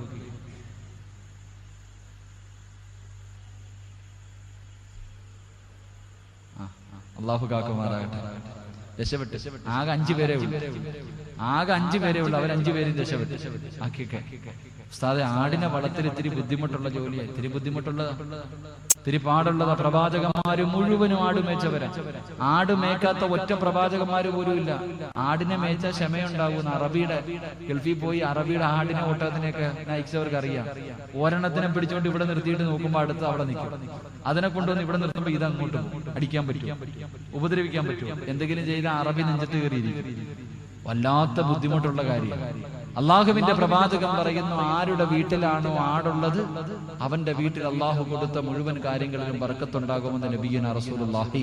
അള്ളാഹു കാക്കുമാറാകട്ടെ. രക്ഷപ്പെട്ട് ആകെ 5 പേരേ ഉള്ളൂ, ആകെ 5 പേരേ ഉള്ളൂ. അവർ 5 പേരും രക്ഷപ്പെട്ടു. ആക്കിയൊക്കെ ഉസ്താദെ, ആടിനെ വളർത്തിൽ ഇത്തിരി ബുദ്ധിമുട്ടുള്ള ജോലിയാണ്, ഇത്തിരി ബുദ്ധിമുട്ടുള്ളതാ, ഇത്തിരി പാടുള്ളതാ. പ്രവാചകന്മാര് മുഴുവനും ആട് മേച്ചവരാ. ആട് മേക്കാത്ത ഒറ്റ പ്രവാചകന്മാര് പോലും ഇല്ല. ആടിനെ മേച്ച ക്ഷമയുണ്ടാകുന്ന അറബിയുടെ ഗൾഫിൽ പോയി അറബിയുടെ ആടിനെ ഒട്ടകത്തിനെയൊക്കെ നയിച്ചവർക്ക് അറിയാം. ഒരെണ്ണത്തിനെ പിടിച്ചോണ്ട് ഇവിടെ നിർത്തിയിട്ട് നോക്കുമ്പോ അടുത്ത് അവിടെ നിൽക്കും. അതിനെ കൊണ്ടുവന്ന് ഇവിടെ നിർത്തുമ്പോ ഇതങ്ങോട്ട് അടിക്കാൻ പറ്റും, ഉപദ്രവിക്കാൻ പറ്റും. എന്തെങ്കിലും ചെയ്ത അറബി നെഞ്ചത്ത് കയറിയിരിക്കും. വല്ലാത്ത ബുദ്ധിമുട്ടുള്ള കാര്യം. അള്ളാഹുവിന്റെ പ്രവാചകൻ പറയുന്നു, ആരുടെ വീട്ടിലാണോ ആടുള്ളത് അവന്റെ വീട്ടിൽ അള്ളാഹു കൊടുത്ത മുഴുവൻ കാര്യങ്ങളിലും ബർക്കത്തുണ്ടാകുമെന്ന് നബിയുനാ റസൂലുള്ളാഹി.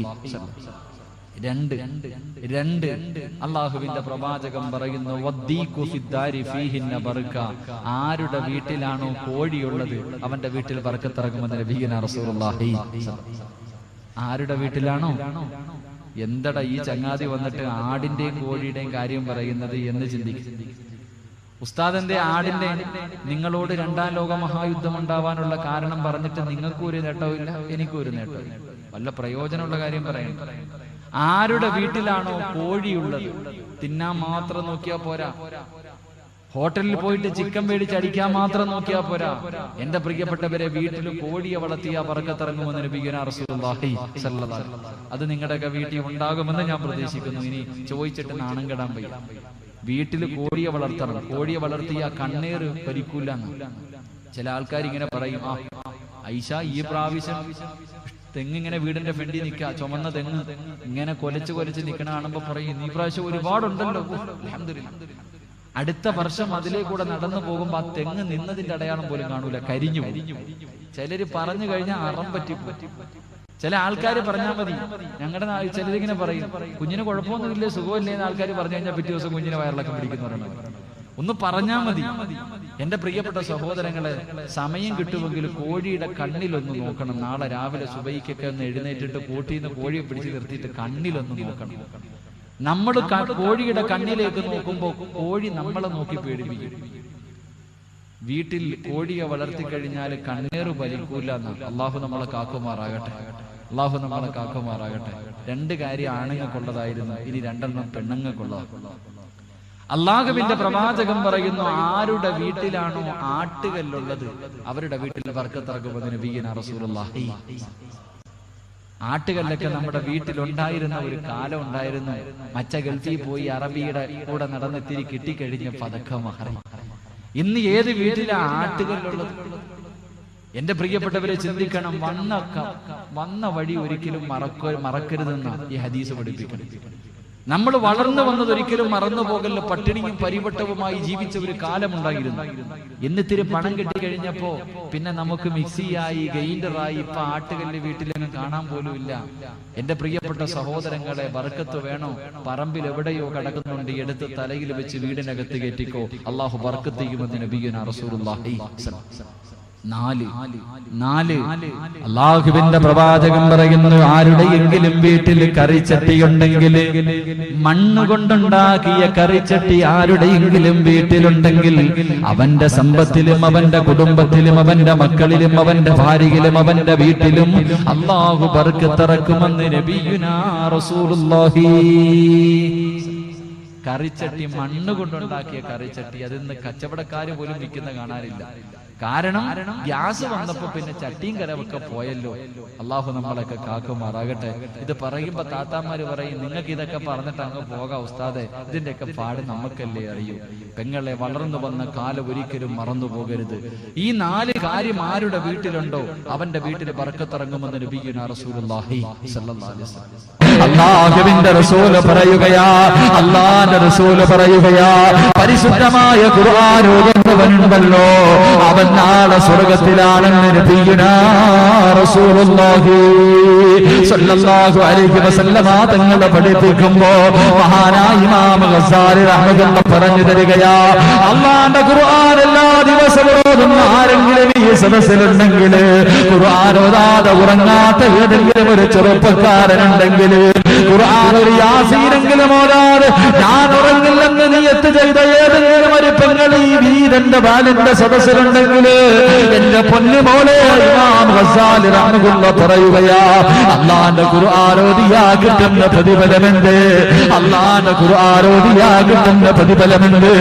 രണ്ട് അള്ളാഹുവിന്റെ പ്രവാചകൻ പറയുന്നു, വദ്ദീഖു ഫിദ്ദാരി ഫീഹിന്ന ബർക. ആരുടെ വീട്ടിലാണോ കോഴിയുള്ളത് അവന്റെ വീട്ടിൽ ബർക്കത്തിറങ്ങുമെന്ന് നബിയുനാ റസൂലുള്ളാഹി. ആരുടെ വീട്ടിലാണോ? എന്തടാ ഈ ചങ്ങാതി വന്നിട്ട് ആടിന്റെയും കോഴിയുടെയും കാര്യം പറയുന്നത് എന്ന് ചിന്തിക്കും. ഉസ്താദിന്റെ ആടിന്റെ നിങ്ങളോട് 2ാം ലോക മഹായുദ്ധം ഉണ്ടാവാനുള്ള കാരണം പറഞ്ഞിട്ട് നിങ്ങൾക്കും ഒരു നേട്ടവുമില്ല, എനിക്കും ഒരു നേട്ടവും. വല്ല പ്രയോജനമുള്ള കാര്യം പറയണം. ആരുടെ വീട്ടിലാണോ കോഴിയുള്ളത് തിന്നാൻ മാത്രം നോക്കിയാ പോരാ, ഹോട്ടലിൽ പോയിട്ട് ചിക്കൻ മേടിച്ച് അടിക്കാൻ മാത്രം നോക്കിയാ പോരാ. എന്റെ പ്രിയപ്പെട്ടവരെ, വീട്ടിൽ കോഴിയെ വളർത്തിയ ബർക്കത്തിറങ്ങുമെന്ന് നബിയുനാ റസൂലുള്ളാഹി സ്വല്ലല്ലാഹു അലൈഹി വസല്ലം. അത് നിങ്ങളുടെയൊക്കെ വീട്ടിൽ ഉണ്ടാകുമെന്ന് ഞാൻ പ്രതീക്ഷിക്കുന്നു. ഇനി ചോദിച്ചിട്ട് നാണം കെടാൻ വയ്യ. വീട്ടിൽ കോഴിയെ വളർത്തണം. കോഴിയെ വളർത്തിയ കണ്ണീർ പരിക്കൂല. ചില ആൾക്കാർ ഇങ്ങനെ പറയും, ഐഷ ഈ പ്രാവശ്യം തെങ്ങിങ്ങനെ വീടിന്റെ ഫ്രണ്ടിൽ നിൽക്കുക, ചുമന്ന തെങ്ങ് ഇങ്ങനെ കൊലച്ച് നിൽക്കണ കാണുമ്പോ പറയും, ഈ പ്രാവശ്യം ഒരുപാടുണ്ടല്ലോ, അൽഹംദുലില്ലാഹ്. അടുത്ത വർഷം അതിലേക്കൂടെ നടന്നു പോകുമ്പോ ആ തെങ്ങ് നിന്നതിന്റെ അടയാളം പോലും കാണൂല, കരിഞ്ഞു. ചിലര് പറഞ്ഞു കഴിഞ്ഞാൽ അറം പറ്റി. ചില ആൾക്കാർ പറഞ്ഞാൽ മതി. ഞങ്ങളുടെ ചിലരിങ്ങനെ പറയും, കുഞ്ഞിന് കുഴപ്പമൊന്നുമില്ലേ, സുഖമില്ലേ എന്ന് ആൾക്കാർ പറഞ്ഞു കഴിഞ്ഞാൽ പിറ്റേ ദിവസം കുഞ്ഞിനെ വയറിളക്കം പിടിക്കുന്നവരാണ്. ഒന്ന് പറഞ്ഞാൽ മതി. എന്റെ പ്രിയപ്പെട്ട സഹോദരങ്ങളെ, സമയം കിട്ടുമെങ്കിൽ കോഴിയുടെ കണ്ണിലൊന്ന് നോക്കണം. നാളെ രാവിലെ സുബഹിക്കൊക്കെ ഒന്ന് എഴുന്നേറ്റിട്ട് കൂട്ടിന്ന് കോഴിയെ പിടിച്ച് നിർത്തിയിട്ട് കണ്ണിലൊന്ന് നോക്കണം. നമ്മൾ കോഴിയുടെ കണ്ണിലേക്ക് നോക്കുമ്പോൾ കോഴി നമ്മളെ നോക്കി പേടിപ്പിക്കും. വീട്ടിൽ കോഴിയെ വളർത്തി കഴിഞ്ഞാൽ കണ്ണീർ വലിക്കൂല എന്നാണ്. അള്ളാഹു നമ്മളെ കാക്കുമാറാകട്ടെ, അള്ളാഹു നമ്മളെ കാക്കുമാറാകട്ടെ. 2 കാര്യം ആണുങ്ങൾക്കുള്ളതായിരുന്നു, ഇനി 2 പെണ്ണുങ്ങൾക്കുള്ളതാണ്. അള്ളാഹുവിന്റെ പ്രവാചകൻ പറയുന്നു, ആരുടെ വീട്ടിലാണോ ആട്ടുകല്ലുള്ളത് അവരുടെ വീട്ടിൽ ബർക്കത്തിറങ്ങുമെന്ന് നബിയുനാ റസൂലുള്ളാഹി. ആട്ടുകല്ലൊക്കെ നമ്മുടെ വീട്ടിലുണ്ടായിരുന്ന ഒരു കാലം ഉണ്ടായിരുന്നു. മച്ച ഗൾഫിൽ പോയി അറബിയുടെ കൂടെ നടന്നെത്തിരി കിട്ടിക്കഴിഞ്ഞ പതക്കം മാറി. ഇന്ന് ഏത് വീട്ടിലാ ആട്ടുകല്ലുള്ളത്? എന്റെ പ്രിയപ്പെട്ടവരെ ചിന്തിക്കണം. വന്ന വഴി ഒരിക്കലും മറക്കരുതെന്ന ഈ ഹദീസ് പഠിപ്പിക്കണം. നമ്മൾ വളർന്നു വന്നത് ഒരിക്കലും മറന്നു പോകല്ലോ. പട്ടിണിയും പരിവട്ടവുമായി ജീവിച്ച ഒരു കാലമുണ്ടായിരുന്നു. എന്നിത്തിരി പണം കിട്ടിക്കഴിഞ്ഞപ്പോ പിന്നെ നമുക്ക് മിക്സിയായി, ഗ്രൈൻഡറായി. ഇപ്പൊ ആട്ടുകല്ല് വീട്ടിലൊന്നും കാണാൻ പോലും ഇല്ല. എന്റെ പ്രിയപ്പെട്ട സഹോദരങ്ങളെ, ബർക്കത്ത് വേണോ? പറമ്പിൽ എവിടെയോ കിടക്കുന്നുണ്ട്, എടുത്ത് തലയിൽ വെച്ച് വീടിനകത്ത് കയറ്റിക്കോ. അള്ളാഹു ബർക്കത്ത് ചെയ്യുമെന്ന് നബിയുനാ റസൂലുള്ളാഹി. 4 അള്ളാഹുവിന്റെ പ്രവാചകൻ പറയുന്നു, ആരുടെയെങ്കിലും വീട്ടിൽ കറിച്ചട്ടിയുണ്ടെങ്കിൽ, മണ്ണുകൊണ്ടുണ്ടാക്കിയ കറിച്ചട്ടി ആരുടെയെങ്കിലും വീട്ടിലുണ്ടെങ്കിൽ, അവന്റെ സമ്പത്തിലും അവന്റെ കുടുംബത്തിലും അവന്റെ മക്കളിലും അവന്റെ ഭാര്യയിലും അവന്റെ വീട്ടിലും അള്ളാഹു ബർക്കത്തിറക്കുമെന്ന് നബിയുനാ റസൂലുള്ളാഹി. കറിച്ചട്ടി, മണ്ണുകൊണ്ടുണ്ടാക്കിയ കറിച്ചട്ടി, അതിന്ന് കച്ചവടക്കാര് പോലും വിൽക്കുന്ന കാണാനില്ല. കാരണം ഗ്യാസ് വന്നപ്പോ പിന്നെ ചട്ടിയും കരവൊക്കെ പോയല്ലോ. അള്ളാഹു നമ്മളൊക്കെ കാക്കുമാറാകട്ടെ. ഇത് പറയുമ്പോ താത്താമാര് പറയും, നിങ്ങൾക്ക് ഇതൊക്കെ പറഞ്ഞിട്ട് അങ്ങ് പോകാം ഉസ്താദെ, ഇതിന്റെയൊക്കെ പാട് നമുക്കല്ലേ അറിയൂ. പെങ്ങളെ, വളർന്നു വന്ന കാലം ഒരിക്കലും മറന്നു പോകരുത്. ഈ 4 കാര്യം ആരുടെ വീട്ടിലുണ്ടോ അവന്റെ വീട്ടിൽ ബർക്കത്തിറങ്ങുമെന്ന് നബിയുനാ റസൂലുള്ളാഹി സ്വല്ലല്ലാഹു അലൈഹി വസല്ലം. അല്ലാഹുവിന്റെ റസൂൽ പറയുകയാ, അല്ലാഹുവിന്റെ റസൂൽ പറയുകയാ, പരിശുദ്ധമായ ഖുർആൻ ഓതുന്നവനുണ്ടല്ലോ അവൻ നാളെ സ്വർഗ്ഗത്തിലാണെന്ന് നബിയുനാ റസൂലുള്ളാഹി സ്വല്ലല്ലാഹു അലൈഹി വസല്ലം തങ്ങളെ പഠിപ്പിക്കുമ്പോ മഹാനായ ഇമാം ഗസാലി റഹ്മത്തുള്ളാഹി പറഞ്ഞു തരികയാ, അല്ലാഹുവിന്റെ ഖുർആൻ എല്ലാ ദിവസവും ഓതുന്ന ആരെങ്കിലും ഈ സദസ്സിലുണ്ടെങ്കിൽ, ഖുർആൻ ഓതാതെ ഉറങ്ങാത്ത ഏതെങ്കിലും ഒരു ചെറുപ്പക്കാരനുണ്ടെങ്കിൽ, ഖുർആൻ ഒരു യാസീനെങ്കിലും ഓതാതെ ഞാൻ ഉറങ്ങില്ലെന്ന് നിയത്ത് ചെയ്ത ഏതെങ്കിലും ഒരു പെങ്ങൾ ഈ തന്റെ ബാലിന്റെ സദസ്സിലുണ്ടെങ്കിൽ എന്റെ പൊന്നുമോളെ ഇമാം ഗസാലി റഹ്മത്തുള്ളാഹി പറയുകയാ, അല്ലാഹുവിന്റെ ഖുർആൻ ഓതിയാ കിട്ടുന്ന പ്രതിഫലമുണ്ട്, അല്ലാഹുവിന്റെ ഖുർആൻ ഓതിയാ കിട്ടുന്ന പ്രതിഫലമുണ്ട്.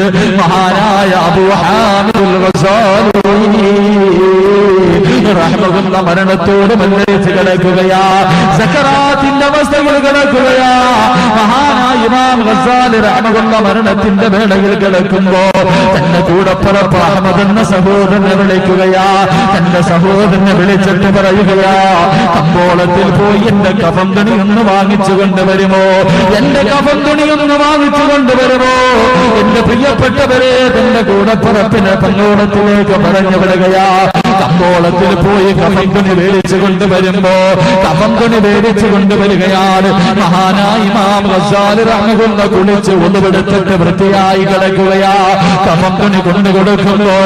മഹാനായ അബൂ ഹാമിദുൽ ഗസാലി റഹ്മത്തുള്ളാഹി മരണത്തോട് മല്ലരിച്ച് കിടക്കുകയാ, സക്കറാത്തിന്റെ അവസ്ഥകൾ കിടക്കുകയാ. മഹാനായ ഇമാം ഗസാലി റഹ്മത്തുള്ളാഹി മരണത്തിന്റെ വേളയിൽ കിടക്കുമ്പോ തന്റെ കൂടപ്പുറപ്പ് അഹ്മദ് എന്ന സഹോദരനെ വിളിക്കുകയാ. തന്റെ സഹോദരനെ വിളിച്ചിട്ട് പറയുകയാ, കമ്പോളത്തിൽ പോയി എന്റെ കഫം തുണി ഒന്ന് വാങ്ങിച്ചു കൊണ്ടുവരുമോ, എന്റെ കഫം തുണി ഒന്ന് വാങ്ങിച്ചു കൊണ്ടുവരുമോ. എന്റെ പ്രിയപ്പെട്ടവരെ, തന്റെ കൂടപ്പുറപ്പിനെ പങ്കോളത്തിലേക്ക് പറഞ്ഞു വിടുകയാ. കമ്പോളത്തിൽ പോയി കഫം തുണി മേടിച്ചു കൊണ്ടുവരുമ്പോ കഫം തുണി മേടിച്ചു കൊണ്ടുവരികയാണ്. മഹാനായ ഇമാം ഗസാലി റഹ്മത്തുള്ളാഹി കുളിച്ച് ഒന്നുപെടുത്തിട്ട് വൃത്തിയായി കിടക്കുകയാ. കഫം തുണി കൊണ്ടു കൊടുക്കുമ്പോ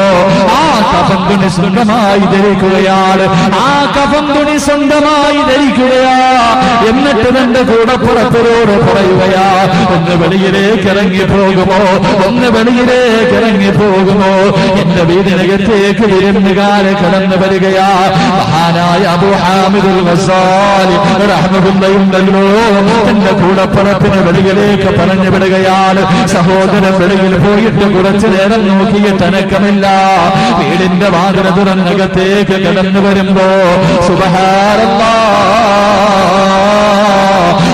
ആ കഫം തുണി സ്വന്തമായി ധരിക്കുകയാണ്. ആ കഫം തുണി സ്വന്തമായി ധരിക്കുകയാ. എന്നിട്ട് തന്റെ കൂടപ്പുറപ്പിനോട് പറയുകയാ, ഒന്ന് വെളിയിലേക്ക് ഇറങ്ങി പോകുമോ, ഒന്ന് വെളിയിലേക്ക് ഇറങ്ങി പോകുമോ. എന്റെ വീടിനകത്തേക്ക് വിരുന്നുകാരെ കടന്നു വരികയാ. മഹാനായ അബൂ ഹാമിദുൽ ഗസാലി റഹ്മത്തുള്ളാഹി ഉണ്ടല്ലോ, തന്റെ കൂടപ്പുറപ്പിനെ വെളിയിലേക്ക് പറഞ്ഞു വിടുകയാണ്. സഹോദരൻ വെളിയിൽ പോയിട്ട് കുറച്ചു നേരം നോക്കിയിട്ട് അനക്കമില്ല. വീടിന്റെ വാതിൽ തുറന്നകത്തേക്ക് കടന്നു വരുമ്പോ സുബ്ഹാനല്ലാഹ്,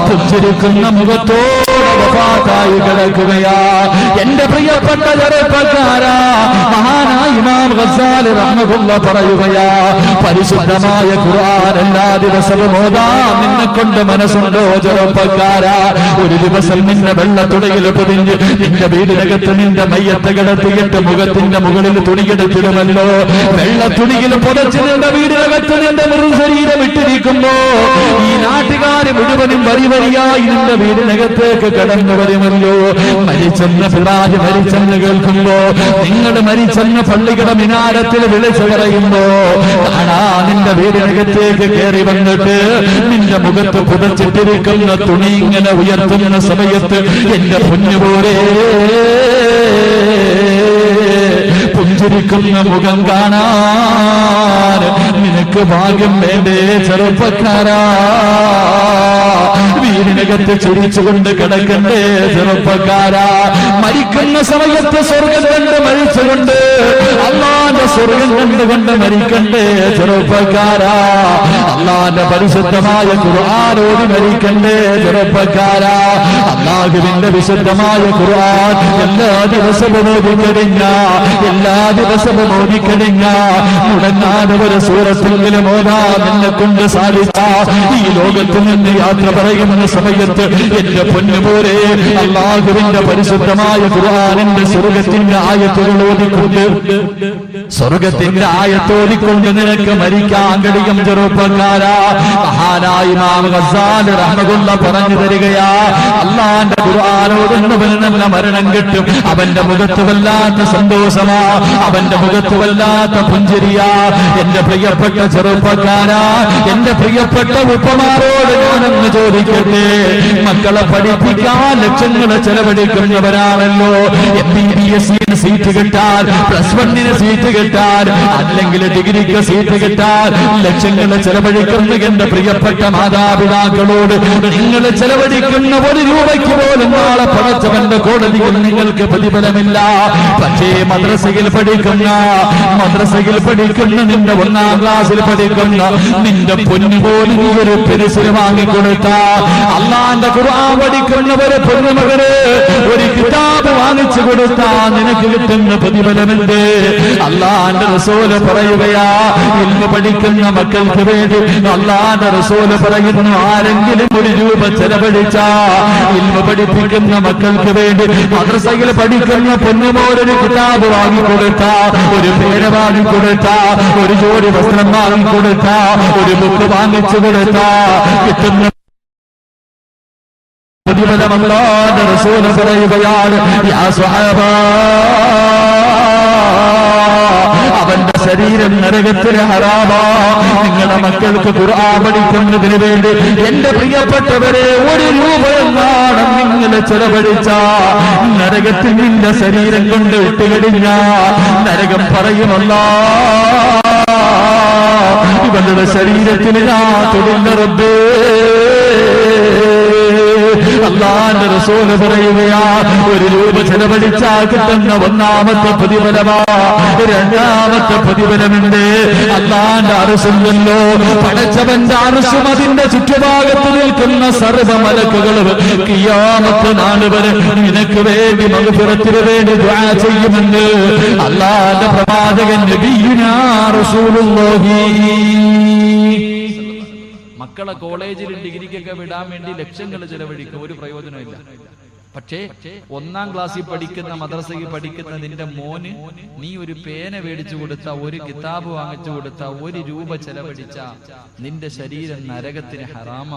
പുഞ്ചിരിക്കുന്ന മുഖത്തോടെ വഫാത്തായി കിടക്കുകയാ. എന്റെ പ്രിയപ്പെട്ട ചെറുപ്പക്കാരാ, മഹാനായ ഇമാം ഗസാലി റഹ്മത്തുള്ളാഹി പറയുകയാ, പരിശുദ്ധമായ ഖുർആൻ എല്ലാ ദിവസവും ഓതാൻ നിന്നെ കൊണ്ട് മനസ്സുണ്ടോ ചെറുപ്പക്കാരാ? ഒരു ദിവസം നിന്നെ വെള്ളത്തുണിയിൽ പൊതിഞ്ഞ് നിന്റെ വീടിനകത്ത് നിന്റെ മയ്യത്ത് കിടത്തിയിട്ട് മുഖത്തിന്റെ മുകളിൽ തുണിയെടുത്തിടുമല്ലോ. വെള്ളത്തുണിയിൽ പൊതച്ച് നിന്റെ വീടിനകത്ത് നിന്റെ മൃതശരീരം ഇട്ടിരിക്കുമ്പോ ഈ നാട്ടുകാര് മുഴുവനും വരിവരിയായി നിന്റെ വീടിനകത്തേക്ക് കടന്നു വരുമല്ലോ. മരിച്ചെന്ന് പിതാജ് മരിച്ചെന്ന് കേൾക്കുമ്പോ, നിങ്ങൾ മരിച്ചെന്ന് പള്ളിയുടെ മിനാരത്തിൽ വിളിച്ചു പറയുമ്പോ കാണാ നിന്റെ വീടിനകത്തേക്ക് കയറി വന്നിട്ട് നിന്റെ മുഖത്ത് പുതച്ചിട്ടിരിക്കുന്ന തുണി ഇങ്ങനെ ഉയർത്തുന്ന സമയത്ത് എന്റെ പൊന്നുപോലെ പുഞ്ചിരിക്കുന്ന മുഖം കാണാൻ നിനക്ക് ഭാഗ്യം വേണ്ടേ ചെറുപ്പക്കാരാ? വീടിനകത്ത് ചിരിച്ചുകൊണ്ട് കിടക്കണ്ടേ ചെറുപ്പക്കാരാ? മരിക്കുന്ന സമയത്ത് സ്വർഗം കണ്ട് മരിച്ചുകൊണ്ട് അല്ലാഹുവിന്റെ സ്വർഗം കണ്ടുകൊണ്ട് മരിക്കണ്ടേ ചെറുപ്പക്കാരാ? അല്ലാഹുവിന്റെ പരിശുദ്ധമായ ഖുർആൻ ഓതി മരിക്കണ്ടേ ചെറുപ്പക്കാരാ? അല്ലാഹുവിന്റെ വിശുദ്ധമായ ഖുർആൻ എല്ലാ ദിവസവും ഓതിക്കഴിഞ്ഞ മുടങ്ങാതെ ഒരു സൂറത്തെങ്കിലും ഓതാൻ എന്നെ കൊണ്ട് സാധിച്ച ഈ ലോകത്ത് നിന്ന് യാത്ര പറയുന്ന സമയത്ത് എന്റെ പൊന്നുപോലെ അല്ലാഹുവിന്റെ പരിശുദ്ധമായ ഖുർആനിന്റെ സ്വർഗത്തിന്റെ ആയത്തുകൾ ഓതിക്കൊണ്ട് നിനക്ക് മരിക്കാൻ കഴിയും ചെറുപ്പക്കാരാ. മഹാനായ ഇമാം ഗസാലി റഹ്മത്തുള്ളാഹി പറഞ്ഞു തരികയാ, അല്ലാഹുവിന്റെ ഖുർആനോടുന്നവന് മരണം കിട്ടും. അവന്റെ മുഖത്ത് വല്ലാത്ത സന്തോഷമാ, അവന്റെ മുഖത്ത് വല്ലാത്ത പുഞ്ചിരിയാ. എന്റെ പ്രിയപ്പെട്ട ചെറുപ്പക്കാരാ, എന്റെ പ്രിയപ്പെട്ട ഉപ്പമാരോട് ഞാനൊന്ന് ചോദിക്കട്ടെ, മക്കളെ പഠിപ്പിക്കാൻ ലക്ഷങ്ങൾ ചെലവഴിക്കുന്നവരാണല്ലോ. MBBS സീറ്റ് കിട്ടാൻ, +1 സീറ്റ് കിട്ടാൻ, അല്ലെങ്കിൽ ഡിഗ്രിക്ക് സീറ്റ് കിട്ടാൻ ലക്ഷങ്ങൾ ചെലവഴിക്കുന്ന എന്റെ പ്രിയപ്പെട്ട മാതാപിതാക്കളോട് നിങ്ങൾ ചെലവഴിക്കുന്ന 1 രൂപയ്ക്ക് പോലും നാളെ പടച്ചവന്റെ കോടതിയിൽ നിങ്ങൾക്ക് പ്രതിഫലമില്ല. പക്ഷേ മദ്രസയിൽ പഠിക്കുന്ന നിന്റെ 1ാം ക്ലാസ്സിൽ പഠിക്കുന്ന നിന്റെ പൊന്നുപോലും ഒരു പെരുസിന് വാങ്ങിക്കൊടുത്ത, അല്ലാഹുവിന്റെ ഖുർആൻ പഠിക്കുന്നവരെ പൊന്നുമകന് ഒരു കിതാബ് വാങ്ങിച്ചു കൊടുത്താ നിനക്ക് കിട്ടുന്ന പ്രതിഫലമുണ്ട്. അല്ലാഹുവിന്റെ റസൂൽ പറയുകയാ, ഇൽമു പഠിക്കുന്ന മക്കൾക്ക് വേണ്ടി അല്ലാഹുവിന്റെ റസൂൽ പറയുന്നു, ആരെങ്കിലും 1 രൂപ ചെലവഴിച്ചാ ഇൽമു പഠിപ്പിക്കുന്ന മക്കൾക്ക് വേണ്ടി മദ്രസയിൽ പഠിക്കുന്ന പൊന്നുമോരൊരു കിതാബ് വാങ്ങിക്കൊടുത്ത, ഒരു പേന വാങ്ങിക്കൊടുത്ത, ഒരു ജോഡി വസ്ത്രം വാങ്ങിക്കൊടുത്ത, ഒരു ബുക്ക് വാങ്ങിച്ചു കൊടുത്ത കിട്ടുന്ന പ്രതിഫലം അല്ലാഹുവിന്റെ റസൂൽ പറയുകയാണ്. യാ സ്വഹാബാ, അവന്റെ ശരീരം നരകത്തിന് ഹറാമാ. നിങ്ങളുടെ മക്കൾക്ക് ഖുർആൻ പഠിക്കുന്നതിന് വേണ്ടി എന്റെ പ്രിയപ്പെട്ടവരെ 1 രൂപയെന്നാണ് നിങ്ങൾ ചെലവഴിച്ച നരകത്തിൽ നിന്റെ ശരീരം കൊണ്ട് ഇട്ടുകഴിഞ്ഞ നരകം പറയുമല്ല, ഇവരുടെ ശരീരത്തിൽ ഞാൻ തൊടുന്ന റബ്ബേ. അല്ലാഹുവിന്റെ റസൂൽ പറയുകയാ, 1 രൂപ ചെലവഴിച്ചാൽ കിട്ടുന്ന 1ാമത്തെ പ്രതിഫലമാ. 2ാമത്തെ പ്രതിഫലമുണ്ട്. അല്ലാഹുവിന്റെ അർശുണ്ടല്ലോ, പടച്ചവന്റെ അർശും അതിന്റെ ചുറ്റുഭാഗത്ത് നിൽക്കുന്ന സർവ്വ മലക്കുകളും ഖിയാമത്ത് നാൾ വരെ നിനക്ക് വേണ്ടി മഗ്ഫിറത്തിന് വേണ്ടി ദുആ ചെയ്യുമെന്ന് അല്ലാഹുവിന്റെ പ്രവാചകൻ നബിയുനാ റസൂലുള്ളാഹി. മക്കളെ കോളേജിലും ഡിഗ്രിക്കൊക്കെ വിടാൻ വേണ്ടി ലക്ഷങ്ങൾ ചെലവഴിക്കും, ഒരു പ്രയോജനമില്ല. പക്ഷേ 1ാം ക്ലാസ്സിൽ പഠിക്കുന്ന, മദ്രസയിൽ പഠിക്കുന്ന നിന്റെ മോന് നീ ഒരു പേന മേടിച്ചു കൊടുത്ത, ഒരു കിതാബ് വാങ്ങിച്ചു കൊടുത്ത, 1 രൂപ ചെലവഴിച്ച നിന്റെ ശരീരം നരകത്തിന് ഹറാമ.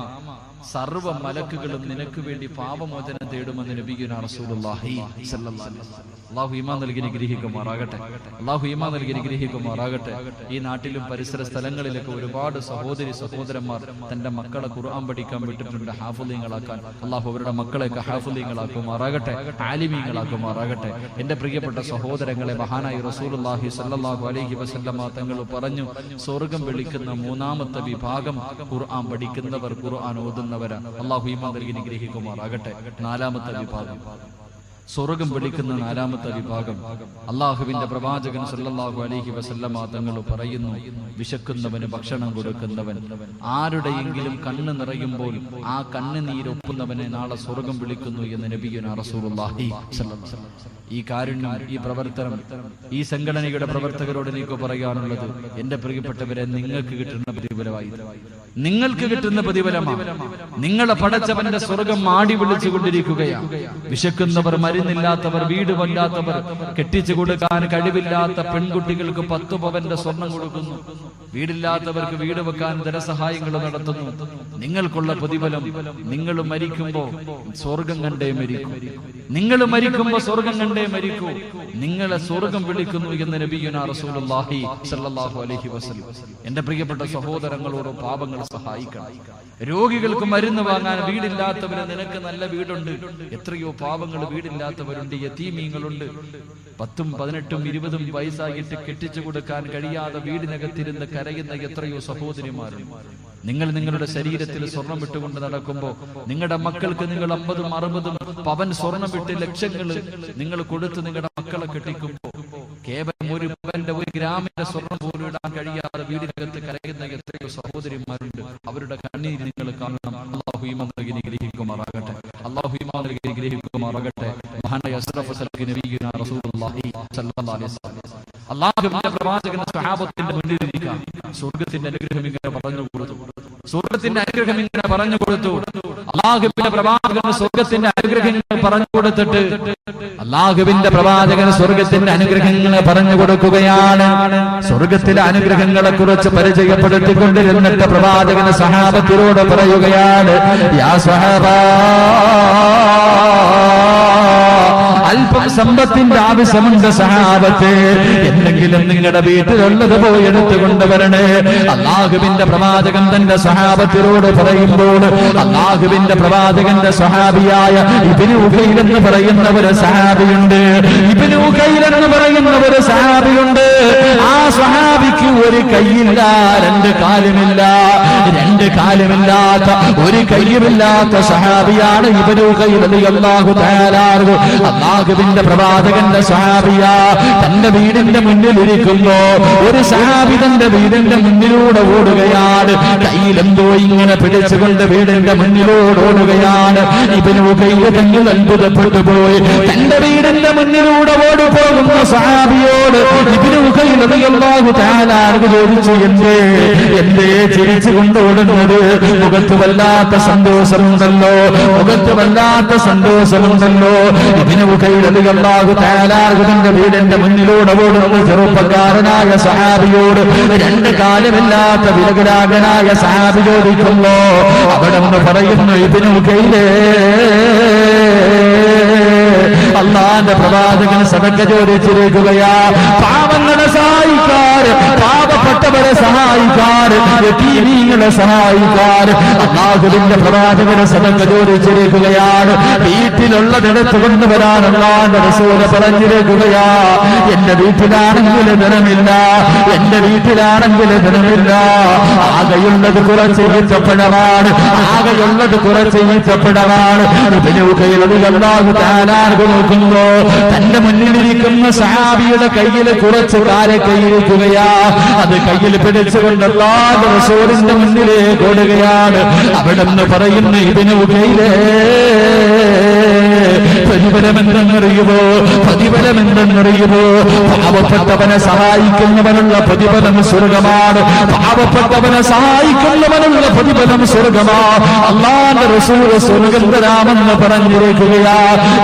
സർവ്വ മലക്കുകളും നിനക്ക് വേണ്ടി പാപമോചനം തേടുമെന്ന് നബിയുനാ റസൂലുള്ളാഹി സ്വല്ലല്ലാഹു അലൈഹി വസല്ലം. അല്ലാഹു ഈമാൻ നൽകി അനുഗ്രഹിക്കുമാറാകട്ടെ. അല്ലാഹു ഈമാൻ നൽകി അനുഗ്രഹിക്കുമാറാകട്ടെ. ഈ നാട്ടിലും പരിസര സ്ഥലങ്ങളിലൊക്കെ ഒരുപാട് സഹോദരി സഹോദരന്മാർ തന്റെ മക്കളെ ഖുർആൻ പഠിക്കാൻ വിട്ടിട്ടുണ്ട്, ഹാഫിളീങ്ങളാക്കാൻ. അല്ലാഹു അവരുടെ മക്കളെയൊക്കെ ഹാഫിളീങ്ങളാക്കുമാറാകട്ടെ, ആലിമീങ്ങളാക്കുമാറാകട്ടെ. എന്റെ പ്രിയപ്പെട്ട സഹോദരങ്ങളെ, മഹാനായ റസൂലുള്ളാഹി സ്വല്ലല്ലാഹു അലൈഹി വസല്ലമ തങ്ങൾ പറഞ്ഞു, സ്വർഗ്ഗം വിളിക്കുന്ന 3ാമത്തെ വിഭാഗം ഖുർആൻ പഠിക്കുന്നവർ, ഖുർആൻ ഓതുന്നവരാണ്. അല്ലാഹു ഈമാൻ നൽകി അനുഗ്രഹിക്കുമാറാകട്ടെ. 4ാമത്തെ വിഭാഗം, സ്വർഗ്ഗം വിളിക്കുന്ന 4ാമത്തെ വിഭാഗം, അല്ലാഹുവിന്റെ പ്രവാചകൻ സല്ലല്ലാഹു അലൈഹി വസല്ലമ തങ്ങൾ പറയുന്നു, വിശക്കുന്നവന് ഭക്ഷണം കൊടുക്കുന്നവൻ, ആരുടെയെങ്കിലും കണ്ണ് നിറയുമ്പോൾ ആ കണ്ണുനീരൊപ്പുന്നവനെ നാളെ സ്വർഗ്ഗം വിളിക്കുന്നു എന്ന് നബിയുനാ റസൂലുള്ളാഹി സ്വല്ലല്ലാഹു അലൈഹി വസല്ലം. ഈ കാരുണ്യം, ഈ പ്രവർത്തനം, ഈ സംഘടനയുടെ പ്രവർത്തകരോട് എനിക്ക് പറയാനുള്ളത്, എന്റെ പ്രിയപ്പെട്ടവരെ, നിങ്ങൾക്ക് കിട്ടുന്ന പ്രതിഫലമായി, നിങ്ങൾക്ക് കിട്ടുന്ന പ്രതിഫലമാണ്. നിങ്ങളെ പടച്ചവന്റെ സ്വർഗം ആടി വിളിച്ചുകൊണ്ടിരിക്കുകയാണ്. വിശക്കുന്നവർ, മരുന്നില്ലാത്തവർ, വീട് വല്ലാത്തവർ, കെട്ടിച്ചു കൊടുക്കാൻ കഴിവില്ലാത്ത പെൺകുട്ടികൾക്ക് 10 പവന്റെ സ്വർണം കൊടുക്കുന്നു. വീടില്ലാത്തവർക്ക് വീട് വെക്കാൻ ധനസഹായങ്ങൾ നടത്തുന്നു. നിങ്ങൾക്കുള്ള പ്രതിഫലം, നിങ്ങൾ മരിക്കുമ്പോ സ്വർഗം കണ്ടേ മരിക്കൂ. നിങ്ങൾ മരിക്കുമ്പോ സ്വർഗം കണ്ടേ മരിക്കൂ. നിങ്ങളെ സ്വർഗം വിളിക്കുന്നു എന്ന് നബിയുനാ റസൂലുള്ളാഹി സ്വല്ലല്ലാഹു അലൈഹി വസല്ലം. എന്റെ പ്രിയപ്പെട്ട സഹോദരങ്ങളോട് പാപങ്ങൾ സഹായിക്കണം. രോഗികൾക്ക് മരുന്ന് വാങ്ങാൻ വീടില്ലാത്തവര്, നിനക്ക് നല്ല വീടുണ്ട്. എത്രയോ പാവങ്ങൾ വീടില്ലാത്തവരുണ്ട്, യതീമീങ്ങളുണ്ട്. 10, 18, 20 വയസ്സായിട്ട് കെട്ടിച്ചു കൊടുക്കാൻ കഴിയാതെ വീടിനകത്തിരുന്ന് കരയുന്ന എത്രയോ സഹോദരിമാരുണ്ട്. നിങ്ങൾ നിങ്ങളുടെ ശരീരത്തിൽ സ്വർണം വിട്ടുകൊണ്ട് നടക്കുമ്പോൾ നിങ്ങളുടെ മക്കൾക്ക് നിങ്ങൾ 50, 60 പവൻ സ്വർണം വിട്ട് ലക്ഷങ്ങൾ നിങ്ങൾ കൊടുത്ത് നിങ്ങളുടെ മക്കളെ കെട്ടിക്കുമ്പോൾ കേവലം 1 പവന്റെ 1 ഗ്രാമിന്റെ സ്വർണം പോലും ഇടാൻ കഴിയാതെ വീടിനകത്ത് കരയുന്ന എത്രയോ സഹോദരിമാരുണ്ട്. അവരുടെ കണ്ണീര് നിങ്ങൾ കാണണം. അല്ലാഹു ഈമാൻ നൽകി അനുഗ്രഹിക്കുമാറാകട്ടെ. അല്ലാഹു ഈമാൻ നൽകി അനുഗ്രഹിക്കുമാറാകട്ടെ. മഹാനായ അഷ്റഫുൽ ഖൽഖ് നബിയുനാ റസൂലുള്ളാഹി സ്വല്ലല്ലാഹു അലൈഹി വസല്ലം അല്ലാഹുവിന്റെ പ്രവാചകൻ സ്വഹാബത്തിന്റെ മുന്നിൽ ഇരിക്കുക. സ്വർഗ്ഗത്തിന്റെ അനുഗ്രഹം ഇങ്ങനെ പറഞ്ഞു കൊടുത്തു. സ്വർഗ്ഗത്തിന്റെ അനുഗ്രഹം ഇങ്ങനെ പറഞ്ഞു കൊടുത്തു. അല്ലാഹുവിന്റെ പ്രവാചകൻ സ്വർഗ്ഗത്തിന്റെ അനുഗ്രഹങ്ങൾ പറഞ്ഞു കൊടുത്തിട്ട് അല്ലാഹുവിന്റെ പ്രവാചകൻ സ്വർഗ്ഗത്തിന്റെ അനുഗ്രഹങ്ങൾ പറഞ്ഞു കൊടുക്കുകയാണ്. സ്വർഗ്ഗത്തിലെ അനുഗ്രഹങ്ങളെ കുറിച്ച് പരിചയപ്പെടുത്തിക്കൊണ്ടിരുന്നിട്ട് പ്രവാചകൻ സഹാബത്തിനോട് പറയുകയാണ്, യാ സ്വഹാബാ, അല്പം സമ്പത്തിന്റെ ആവശ്യമുണ്ട് സഹാബത്തെ, എന്തെങ്കിലും നിങ്ങളുടെ വീട്ടിലുള്ളത് പോയി എടുത്തു കൊണ്ടുവരണേ. അല്ലാഹുവിന്റെ പ്രവാചകൻ തന്റെ സഹാബത്തിനോട് പറയുമ്പോൾ അല്ലാഹുവിന്റെ പ്രവാചകന്റെ സഹാബിയായ ഇബ്നു ഉഖൈൽ എന്ന് പറയുന്ന ഒരു സഹാബിയുണ്ട്. ഇബ്നു ഉഖൈൽ എന്ന് പറയുന്ന ഒരു സഹാബിയുണ്ട്. ആ സഹാബിക്ക് 1 കൈയില്ല, 2 കാലുമില്ല. 2 കാലുമില്ലാത്ത, 1 കൈയുമില്ലാത്ത സഹാബിയാണ് ഇബ്നു ഉഖൈൽ റളിയല്ലാഹു തആല അൻഹു. അല്ലാഹുവിന്റെ പ്രവാചകന്റെ സഹാബിയ തന്റെ വീടിന്റെ മുന്നിൽ ഇരിക്കുമ്പോ ഒരു സഹാബി തന്റെ വീടിന്റെ മുന്നിലൂടെ ഓടുകയാണ്. കയ്യിലെന്തോ ഇങ്ങനെ പിടിച്ചുകൊണ്ട് വീടിന്റെ മുന്നിലൂടെ ഓടുകയാണ്. ഇബ്നു ഉഖൈൽ തങ്ങൾ അത്ഭുതപ്പെട്ടു പോയി. തന്റെ വീടിന്റെ മുന്നിലൂടെ ഓടി പോകുന്ന സഹാബിയോട് ഇബ്നു ഉഖൈൽ റളിയല്ലാഹു തആല അൻഹു ചോദിച്ചു, എന്തേ ചിരിച്ചു കൊണ്ടോടുന്നത്? മുഖത്ത് വല്ലാത്ത സന്തോഷമുണ്ടല്ലോ, മുഖത്ത് വല്ലാത്ത സന്തോഷമുണ്ടല്ലോ. ഇബ്നു ഉഖൈൽ റളിയല്ലാഹു തആല അൻഹു തന്റെ വീടിന്റെ മുന്നിലൂടെ ഓടുന്ന ചെറുപ്പക്കാരനായ സഹാബിയോട്, 2 കാലുമില്ലാത്ത വിരകരാഗനായ സഹാബി ചോദിക്കുമ്പോ അവിടെ നിന്ന് പറയുന്നു, ഇബ്നു ഉഖൈലേ, അള്ളാന്റെ പ്രവാചകൻ സദഖ ചോദിച്ചിരിക്കുകയാ. പാവങ്ങളെ സഹായിക്കാൻ, പാവപ്പെട്ടവരെ സഹായിക്കാൻ, യതീമീങ്ങളെ സഹായിക്കാൻ അല്ലാഹുവിന്റെ പ്രവാചകനെ സദഖ ചോദിച്ചിരിക്കുകയാണ്. വീട്ടിലുള്ളതെടുത്ത് കൊണ്ടുവരാൻ അല്ലാഹുവിന്റെ റസൂൽ പറഞ്ഞിരിക്കുകയാ. എന്റെ വീട്ടിലാണെങ്കിൽ ധനമില്ല, എന്റെ വീട്ടിലാണെങ്കിൽ ധനമില്ല, ആകെയുള്ളത് കുറച്ച് ഈത്തപ്പഴമാണ്, ആകെയുള്ളത് കുറച്ച് ഈത്തപ്പഴമാണ്. അല്ലാഹു തആല നോക്കുമ്പോ തന്റെ മുന്നിലിരിക്കുന്ന സഹാബിയുടെ കയ്യിൽ കുറച്ച് കാരക്കയിരിക്കുകയാ. അത് കയ്യിൽ പിടിച്ചുകൊണ്ട് അല്ലാഹുവിന്റെ റസൂലിന്റെ മുന്നിലേക്ക് ഓടുകയാണ്. അവിടെ നിന്ന് പറയുന്ന ഇബ്നു ഉഖൈല പ്രതിഫലമെന്തെന്നറിയുമോ? പ്രതിഫലമെന്തെന്നറിയുമോ? പാവപ്പെട്ടവനെ സഹായിക്കുന്നവനുള്ള പ്രതിഫലം സ്വർഗമാണ്. പാവപ്പെട്ടവനെ സഹായിക്കുന്നവനുള്ള പ്രതിഫലം സ്വർഗമാണ്. അല്ലാഹുവിന്റെ റസൂൽ സ്വർഗ്ഗം തരാമെന്ന് പറഞ്ഞിരിക്കുകയാ.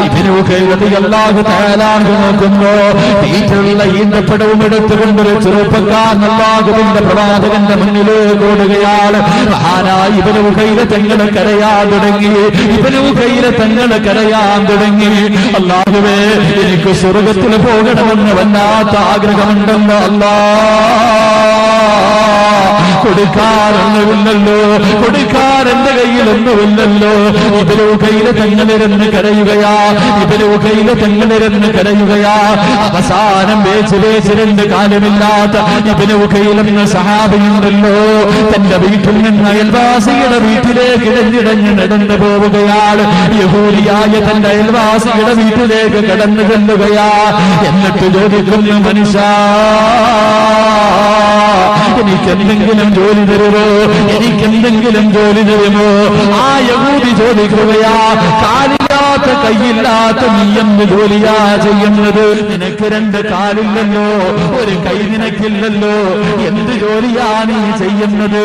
ഇബ്നു ഉഖൈല റളിയല്ലാഹു തആല നോക്കുന്നു. വീട്ടിലുള്ള ഈന്തപ്പഴവും എടുത്തുകൊണ്ടൊരു ചെറുപ്പക്കാരൻ അല്ലാഹുവിന്റെ പ്രവാചകന്റെ മുന്നിലേക്ക് ഓടുകയാണ്. മഹാനായ ഇബ്നു ഉഖൈല തങ്ങൾ കരയാൻ തുടങ്ങി. ഇബ്നു ഉഖൈല തങ്ങൾ കരയാൻ തുടങ്ങി. അല്ലാഹുവേ, എനിക്ക് സ്വർഗ്ഗത്തിൽ പോകണമെന്ന് വല്ലാത്ത ആഗ്രഹമുണ്ടെന്ന് കൊടുക്കാറൊന്നുമില്ലല്ലോ, കൊടുക്കാൻ എന്റെ കയ്യിലൊന്നുമില്ലല്ലോ. ഇബ്നു ഉഖൈല തങ്ങളിരുന്ന് കരയുകയാ, ഇബ്നു ഉഖൈല തങ്ങളിരുന്ന് കരയുകയാ. അവസാനം വേച്ചിരണ്ട് കാലമില്ലാത്ത ഇബ്നു ഉഖൈല എന്ന സഹാബിയുണ്ടല്ലോ, തന്റെ വീട്ടിൽ നിന്ന് അയൽവാസിയുടെ വീട്ടിലേക്ക് ഇടഞ്ഞിടഞ്ഞ് നടന്നു പോവുകയാണ്. യഹൂദിയായ തന്റെ അയൽവാസിയുടെ വീട്ടിലേക്ക് കടന്നു ചെല്ലുകയാ. എന്നിട്ട് ചോദിക്കുന്നു, മനുഷ്യ, എനിക്കെന്തെങ്കിലും ജോലി തരുമോ? എനിക്കെന്തെങ്കിലും ജോലി തരുമോ? ആ യഹൂദി ചോദിക്കുകയാ, കാലില്ലാത്ത കൈയില്ലാത്ത നീ എന്ത് ജോലിയാ ചെയ്യുന്നത്? നിനക്ക് രണ്ട് കാലില്ലല്ലോ, ഒരു കൈ നിനക്കില്ലല്ലോ, എന്ത് ജോലിയാ നീ ചെയ്യുന്നത്?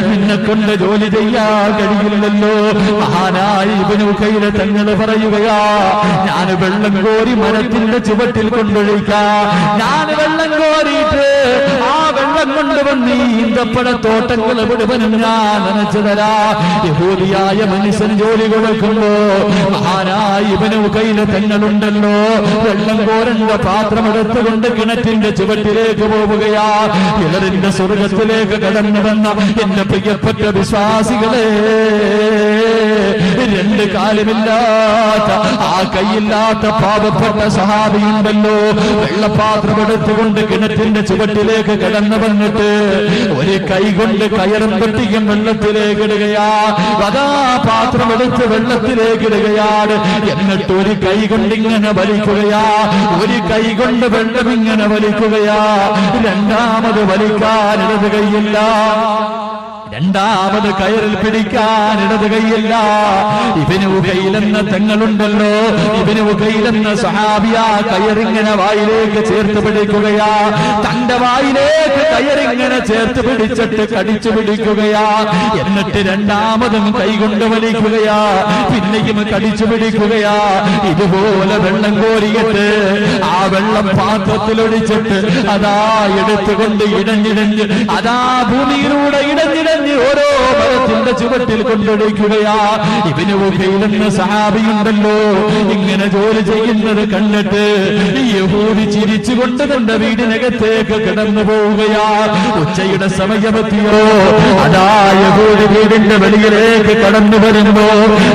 നിന്നെ കൊണ്ട് ജോലി ചെയ്യാൻ കഴിയില്ലല്ലോ. മഹാനായ ഇബ്നു ഉഖൈല തങ്ങൾ പറയുകയാ, ഞാൻ വെള്ളം കോരി മരത്തിന്റെ ചുവട്ടിൽ കൊണ്ടൊഴിക്കാം. ഞാൻ വെള്ളം കോരിയിട്ട് ആ വെള്ളം കൊണ്ടുവന്ന് ഈന്തപ്പഴത്തോട്ടങ്ങൾ മുഴുവനും ഞാൻ നനച്ചു തരാ. യഹൂദിയായ മനുഷ്യൻ ജോലി കൊടുക്കുമ്പോ മഹാനായ ഇബ്നു ഉഖൈല തങ്ങളുണ്ടല്ലോ, വെള്ളം കോരണ്ട പാത്രം എടുത്തുകൊണ്ട് കിണറ്റിന്റെ ചുവട്ടിലേക്ക് പോവുകയാ. കിണറിന്റെ സ്വർഗത്തിലേക്ക് കടന്നു വന്ന എന്റെ പ്രിയപ്പെട്ട വിശ്വാസികളെ, രണ്ട് കാലുമില്ലാത്ത ആ കൈയില്ലാത്ത പാവപ്പെട്ട സഹാബിയുണ്ടല്ലോ, വെള്ളപ്പാത്രം എടുത്തുകൊണ്ട് കിണറ്റിന്റെ ചുവട്ടിലേക്ക് കടന്നു വന്നിട്ട് ഒരു കൈ കൊണ്ട് കയറും പെട്ടിയും വെള്ളത്തിലേക്ക് ഇടുകയാ. അതാ പാത്രം എടുത്ത് വെള്ളത്തിലേക്ക് ഇടുകയാണ്. എന്നിട്ട് ഒരു കൈ കൊണ്ട് ഇങ്ങനെ വലിക്കുകയാ, ഒരു കൈ കൊണ്ട് വെള്ളം ഇങ്ങനെ വലിക്കുകയാ. രണ്ടാമത് വലിക്കാൻ ഇടത് കൈയില്ല, രണ്ടാമത് കയറിൽ പിടിക്കാൻ ഇടത് കൈയില്ല. ഇബ്നു ഉഖൈല എന്ന തങ്ങളുണ്ടല്ലോ, ഇബ്നു ഉഖൈല എന്ന സഹാബിയാ കയറിങ്ങനെ വായിലേക്ക് ചേർത്ത് പിടിക്കുകയാ. തന്റെ വായിലേക്ക് കയറിങ്ങനെ ചേർത്ത് പിടിച്ചിട്ട് കടിച്ചു പിടിക്കുകയാ. എന്നിട്ട് രണ്ടാമതും കൈകൊണ്ട് വലിക്കുകയാ, പിന്നെയും കടിച്ചു പിടിക്കുകയാ. ഇതുപോലെ വെള്ളം കോരിയിട്ട് ആ വെള്ളം പാത്രത്തിലൊഴിച്ചിട്ട് അതാ എടുത്തുകൊണ്ട് ഇടഞ്ഞിടഞ്ഞ് അതാ ഭൂമിയിലൂടെ ഇടഞ്ഞിടഞ്ഞ് ഓരോ മരത്തിന്റെ ചുവട്ടിൽ കൊണ്ടൊഴിക്കുകയാ. ഇബ്നു ഉഖൈല എന്ന സഹാബിയുണ്ടല്ലോ, ഇങ്ങനെ ജോലി ചെയ്യുന്നത് കണ്ടിട്ട് യഹൂദി ചിരിച്ചുകൊണ്ട് തന്റെ വീടിനകത്തേക്ക് കിടന്നു പോവുകയാ. ഉച്ചയുടെ സമയമെത്തിയോ, അതാ യഹൂദി വീടിന്റെ വെളിയിലേക്ക് കടന്നു വരുമ്പോ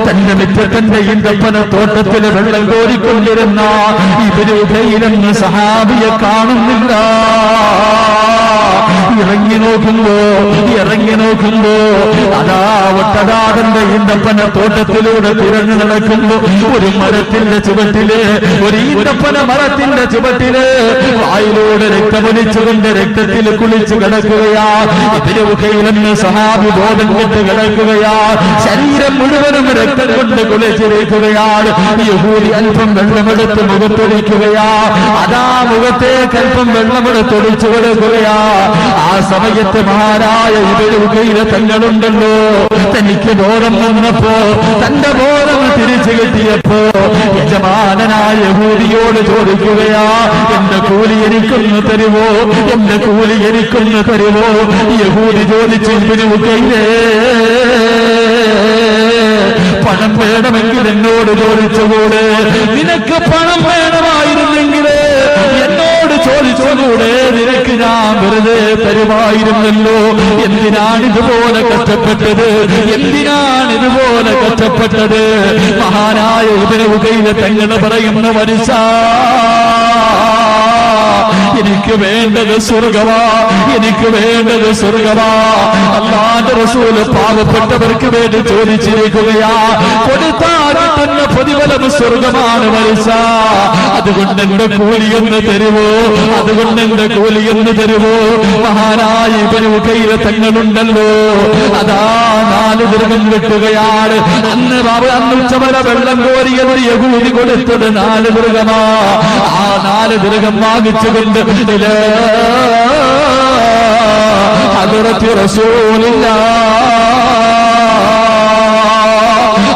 തന്റെ മിറ്റത്തിന്റെ ഈന്തപ്പന തോട്ടത്തിൽ വെള്ളം കോരിക്കൊണ്ടിരുന്ന ഇബ്നു ഉഖൈല എന്ന സഹാബിയെ കാണുന്നില്ല. ഇറങ്ങി നോക്കുമ്പോ അതാ ഒട്ടകാടന്റെ ഈന്തപ്പന തോട്ടത്തിലൂടെ തിരഞ്ഞു നടക്കുമ്പോ ഒരു മരത്തിന്റെ ചുവട്ടില്, ഒരു ഈന്തപ്പന മരത്തിന്റെ ചുവട്ടില് വായിലൂടെ രക്തമൊലിച്ചുകൊണ്ട് രക്തത്തിൽ കുളിച്ചു കിടക്കുകയാ. ഇബ്നു ഉഖൈല എന്ന സഹാബി ബോധം കെട്ട് കിടക്കുകയാ. ശരീരം മുഴുവനും രക്തം കൊണ്ട് കുളിച്ചിരിക്കുകയാണ്. യഹൂദി അല്പം വെള്ളമെടുത്ത് മുഖത്തൊഴിക്കുകയാ. അതാ മുഖത്തേക്ക് അല്പം വെള്ളമെടുത്തൊഴിച്ചു കൊടുക്കുകയാ. ആ സമയത്ത് മഹാനായ ഇബ്നു ഉഖൈല തങ്ങളുണ്ടല്ലോ, തനിക്ക് ബോധം വന്നപ്പോ, തന്റെ ബോധം തിരിച്ചു കിട്ടിയപ്പോ യജമാനനായ യഹൂദിയോട് ചോദിക്കുകയാ, എന്റെ കൂലി എനിക്കൊന്ന് തരുമോ? എന്റെ കൂലി എനിക്കൊന്ന് തരുമോ? യഹൂദി ചോദിച്ചു, ഇബ്നു ഉഖൈലേ, പണം വേണമെങ്കിൽ എന്നോട് ചോദിച്ചുകൂടെ? നിനക്ക് പണം വേണമായിരുന്നെങ്കിൽ എന്നോട് ചോദിച്ചോളൂടെ, നിനക്ക് ഞാൻ വെറുതെ തരുമായിരുന്നല്ലോ. എന്തിനാണ് ഇതുപോലെ കഷ്ടപ്പെട്ടത്? എന്തിനാണ് ഇതുപോലെ കഷ്ടപ്പെട്ടത്? മഹാനായ ഇബ്നു ഉഖൈല തങ്ങൾ പറയുന്ന വരിസ, എനിക്ക് വേണ്ടത് സ്വർഗമാ, എനിക്ക് വേണ്ടത് സ്വർഗമാ. അല്ലാഹുവിന്റെ റസൂല് പാവപ്പെട്ടവർക്ക് വേണ്ടി ചോദിച്ചിരിക്കുകയാ. കൊടുത്താൽ കിട്ടുന്ന പ്രതിഫലം സ്വർഗമാണ് വരിസ. അതുകൊണ്ട് എന്റെ കൂലിയൊന്ന് തരുമോ? അതുകൊണ്ട് എന്റെ കൂലിയൊന്ന് തരുമോ? മഹാനായ ഇബ്നു ഉഖൈല തങ്ങളുണ്ടല്ലോ, അതാ 4 ദിർഹം കിട്ടുകയാണ്. അന്ന് ഉച്ചവര വെള്ളം കോരിയത് യഹൂദി കൊടുത്തത് 4 ദിർഹമാ. ആ 4 ദിർഹം വാങ്ങിച്ചുകൊണ്ട് ഹദ്റത്തി റസൂലില്ലാഹ്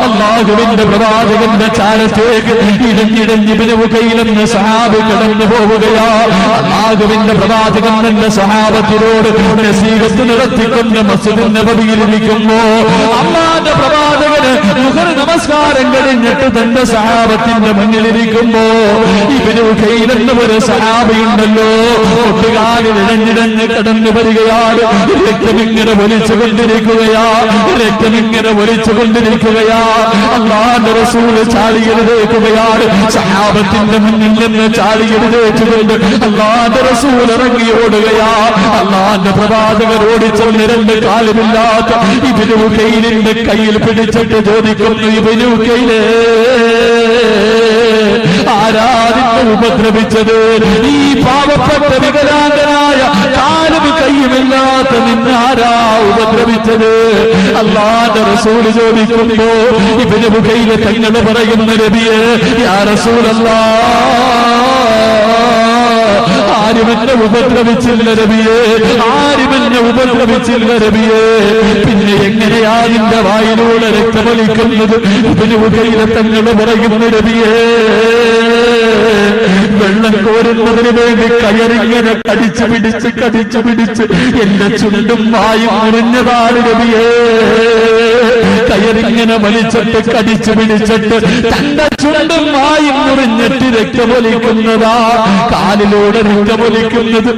അല്ലാഹുവിന്റെ പ്രവാചകന്റെ ചാരത്തേക്ക് ഇടഞ്ഞിടഞ്ഞിബിന് ഉഖൈലെന്ന് സഹാബി കടന്നു പോവുകയാ. അല്ലാഹുവിന്റെ പ്രവാചകൻ തന്റെ സഹാബത്തിനോട് നസീഹത്ത് നടത്തിക്കൊണ്ട് മസ്ജിദുൻ നബവിയിലിരിക്കുമ്പോ അല്ലാഹുവിന്റെ പ്രവാചകന് മുഹർ നമസ്കാരം കഴിഞ്ഞിട്ട് തന്റെ സഹാബത്തിന്റെ മുന്നിലിരിക്കുമ്പോ ഇബ്നു ഉഖൈലെന്ന് ഒരു സഹാബിയുണ്ടല്ലോ, ഒട്ടുകാലിൽ ഇടഞ്ഞിടഞ്ഞ് കടന്നു വരികയാണ്. രക്തമിങ്ങനെ ഒലിച്ചുകൊണ്ടിരിക്കുകയാ, രക്തമിങ്ങനെ ഒലിച്ചുകൊണ്ടിരിക്കുകയാ. അല്ലാഹുവിന്റെ റസൂൽ ചാടിയെഴുന്നേൽക്കുകയാണ്. സഹാബത്തിന്റെ മുന്നിൽ നിന്ന് ചാടിയെഴുന്നേറ്റുകൊണ്ട് അല്ലാഹുവിന്റെ റസൂൽ ഇറങ്ങി ഓടുകയാ. അല്ലാഹുവിന്റെ പ്രവാചകൻ ഓടിച്ചെന്ന് 2 കാലുമില്ലാത്ത ഇബ്നു ഉഖൈലിന്റെ കയ്യിൽ പിടിച്ചിട്ട് ചോദിക്കുന്നു, ഇബ്നു ഉഖൈലേ, ആരാധിനെ ഉപദ്രവിച്ചത്? ഈ പാവപ്പെട്ട വികലാംഗനായ കാലും കയ്യുമില്ലാത്ത നിന്നാരാ ഉപദ്രവിച്ചത്? അല്ലാഹുവിന്റെ റസൂൽ ചോദിക്കുമ്പോ ഇബ്നു ഉഖൈല തങ്ങൾ പറയുന്ന, നബിയേ, യാ റസൂലല്ലാഹ്, ആരും എന്നെ ഉപദ്രവിച്ചില്ല നബിയേ, ആരും എന്നെ ഉപദ്രവിച്ചില്ല നബിയേ. പിന്നെ എങ്ങനെയാ നിന്റെ വായിലൂടെ രക്തമൊലിക്കുന്നത്? ഇബ്നു ഉഖൈല തങ്ങൾ പറയുന്ന, നബിയേ, വെള്ളം കോരുന്നതിന് വേണ്ടി കയറിങ്ങനെ കടിച്ചു പിടിച്ച് എന്റെ ചുണ്ടും വായും മുറിഞ്ഞതാണ് നബിയേ. കയറിങ്ങനെ വലിച്ചിട്ട് കടിച്ചു പിടിച്ചിട്ട് തന്റെ ചുണ്ടും വായും മുറിഞ്ഞിട്ട് രക്തമൊലിക്കുന്നതാ. കാലിലൂടെ രക്തമൊലിക്കുന്നത്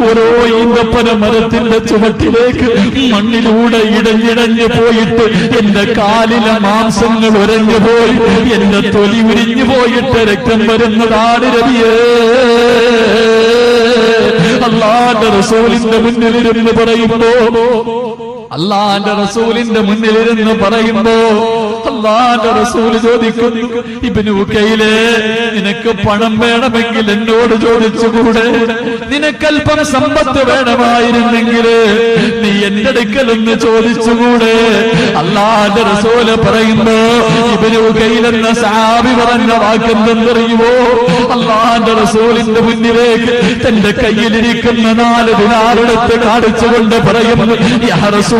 ഓരോ ഈന്തപ്പന മരത്തിന്റെ ചുവട്ടിലേക്ക് മണ്ണിലൂടെ ഇടഞ്ഞിടഞ്ഞു പോയിട്ട് എന്റെ കാലിലെ മാംസങ്ങൾ ഉരഞ്ഞു പോയി, എന്റെ തൊലി ഉരിഞ്ഞു പോയിട്ട് രക്തം വരുന്നതാണ് നബിയേ. അല്ലാഹുവിന്റെ റസൂലിന്റെ മുന്നിലിരുന്ന് പറയുമ്പോ അല്ലാഹുവിന്റെ റസൂലിന്റെ മുന്നിലിരുന്ന് പറയുമ്പോ അല്ലാഹുവിന്റെ റസൂൽ ചോദിക്കുന്നു, ഇബ്നു ഉഖൈലേ, നിനക്ക് പണം വേണമെങ്കിൽ എന്നോട് ചോദിച്ചുകൂടെ? നിനക്കല്പം സമ്പത്ത് വേണമായിരുന്നെങ്കിൽ നീ എന്റെ അടുക്കലൊന്ന് ചോദിച്ചുകൂടെ? അല്ലാഹുവിന്റെ റസൂൽ പറയുമ്പോ ഇബ്നു ഉഖൈല എന്ന സഹാബി പറഞ്ഞ വാക്കെന്തെന്നറിയുമോ? അല്ലാഹുവിന്റെ റസൂലിന്റെ മുന്നിലേക്ക് തന്റെ കയ്യിലിരിക്കുന്ന 4 ദിനാർ എടുത്ത് കാണിച്ചുകൊണ്ട് പറയുന്നു, യാ റസൂലല്ലാഹ്,